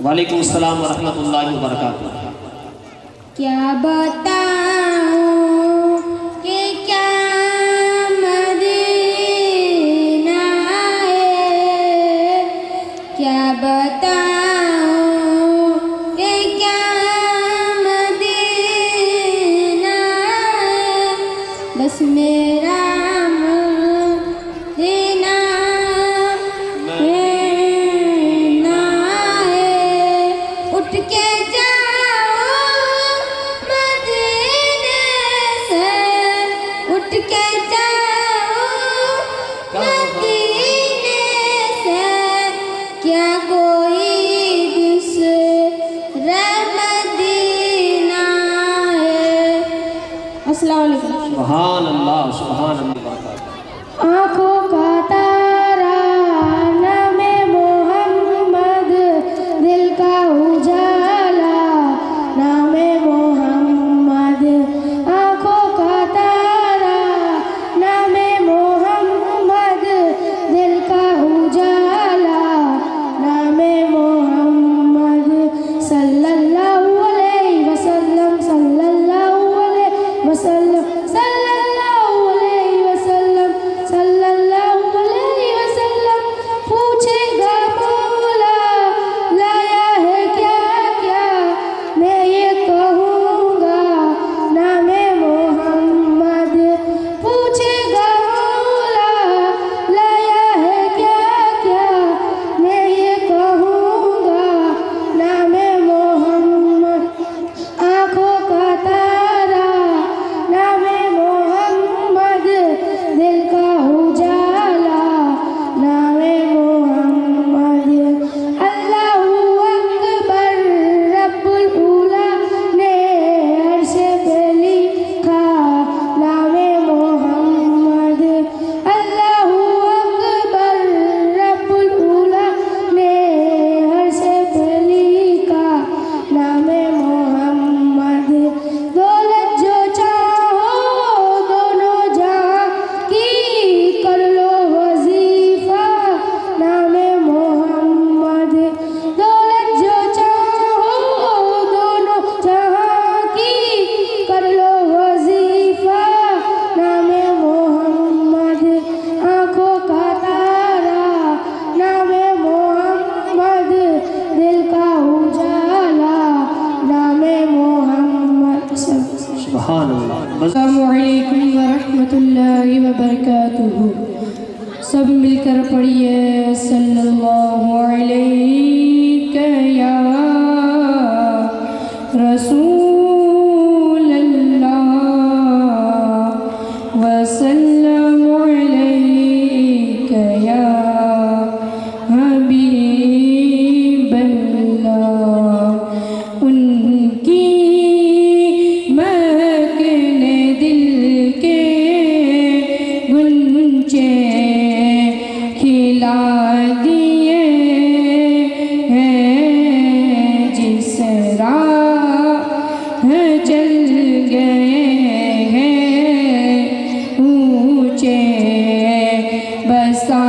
वालेकुम अस्सलाम व रहमतुल्लाहि व बरकातुहू। क्या बताऊं कि क्या मदीना है, क्या बताऊं कि क्या मदीना है, बस मेरा मदीना ना है। उठ के उठ के जाओ मदीने से, क्या कोई दूसरा मदीना है। अस्सलाम वालेकुम। सुभान अल्लाह सुभान अल्लाह। आँखों का तारा नामे मोहम्मद, दिल का उजाला नामे मोहम्मद। आँखों का तारा नामे मोहम्मद, दिल का उजाला नामे मोहम्मद। सल्लल्लाहु अलैहि वसल्लम, सल्लल्लाहु अलैहि वसल्लम, सल्लल्लाहु अलैहि वसल्लम, सल्लल्लाहु अलैहि वसल्लम। पूछेगा मौला लाया है क्या क्या, मैं ये कहूँगा नामे मोहम्मद। पूछेगा मौला लाया है क्या क्या, मैं ये कहूँगा नामे मोहम्मद। आँखों का तारा नामे मोहम्मद, दिल का उजाला नामे मोहम्मद। अल्लाहू अकबर रब्बुल उला ने अर्श पे लिखा नामे मोहम्मद। अल्लाहू अकबर रब्बुल उला ने अर्श पे लिखा नामे मोहम्मद। दौलत जो चाहो दोनों जहां की, कर लो वजीफा नामे मोहम्मद। दौलत जो चाहो दोनों जहां की, कर लो वजीफा नामे मोहम्मद। आँखों का तारा नामे मोहम्मद, दिल का उजाला नामे मोहम्मद। सुभान अल्लाह। अस्सलामुअलैकुम वरहमतुल्लाहि वबरकातुहू। सब मिलकर पढ़िए सल्लल्लाहु अलैहि या रसूल अल्लाह वसल्लमु अलैका या हबीब अल्लाह। उनकी महक ने दिल के गुंचे खिला दिए हैं, जिस राह चल गए हैं ऊंचे बसा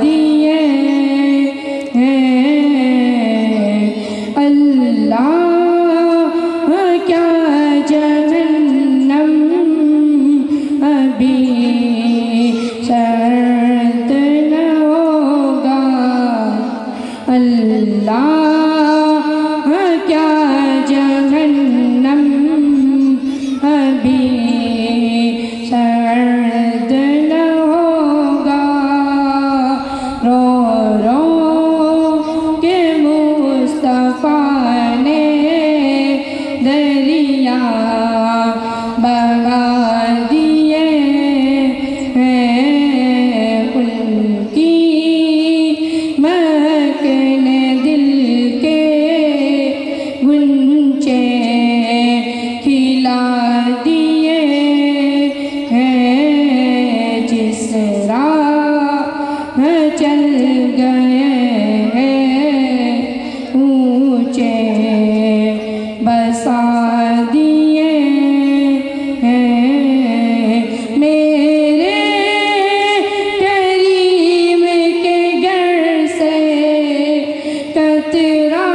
दिए हैं। अल्लाह क्या जहन्नम अभी शर्त न होगा। अल्लाह क्या जहन्नम अभी शर्त न होगा। रो रो के मुस्तफा ने दरिया बगा दिए हैं। उनकी महक ने दिल के गुंचे खिला दिए हैं, जिस राह चल गए हैं ऊंचे बसा दिए हैं। मेरे करीम के घर से कतरा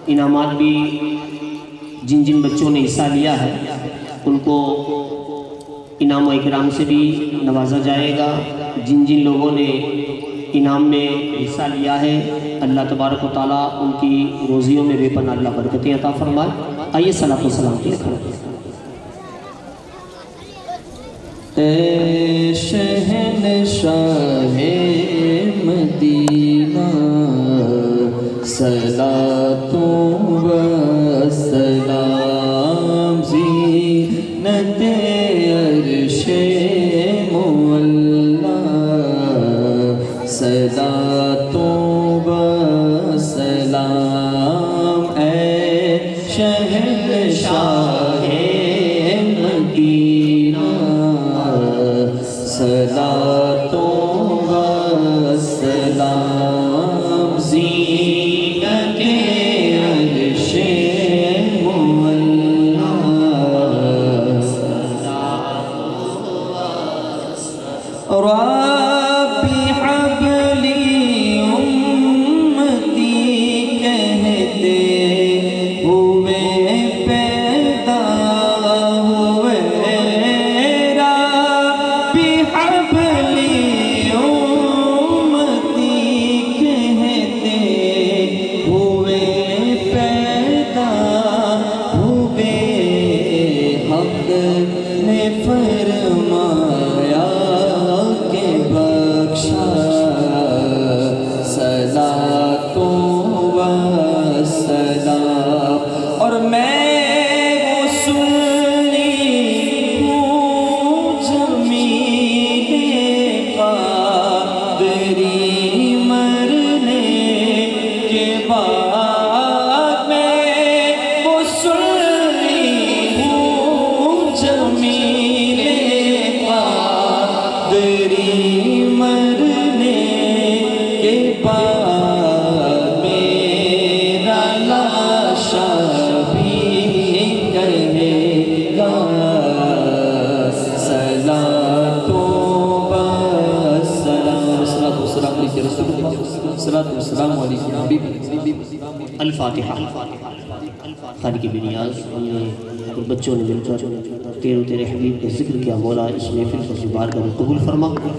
इनामात भी जिन जिन बच्चों ने हिस्सा लिया है उनको इनाम व इकराम से भी नवाजा जाएगा। जिन जिन लोगों ने इनाम में हिस्सा लिया है अल्लाह तबारक व तआला उनकी रोज़ियों में बेपनाह अल्लाह बरकतें अता फरमाए। आइए सलात व सलाम के लिए खड़े हों। ऐ शहंशाहे मदीना सलातो व सलाम ज़ीनत अर्शे मुअल्ला सलातो व सलाम ऐ शहंशाहे मदीना सलातो व सलाम ज़ीनत अर्शे मुअल्ला रब्बी हबली उम्मती कहते हुए पैदा हुए रब्बी हबली उम्मती कहते हुए पैदा हुए हक़ ने फरमाया के बख्शा सलातो व सलाम और मैं वो सुनी हूँ ज़मीने क़ादरी मरने के बाद मैं वो सुनी हूँ ज़मीने क़ादरी मरने के बाद मेरा लाशा भी कहेगा सलातो व सलाम सलातो सलाम अलैकुम अल-फातिहा। खाली की बिनियाज हमने बच्चों ने मिलकर तेरे हबीब का जिक्र किया। मौला इस महफिल को बार कबूल फरमा।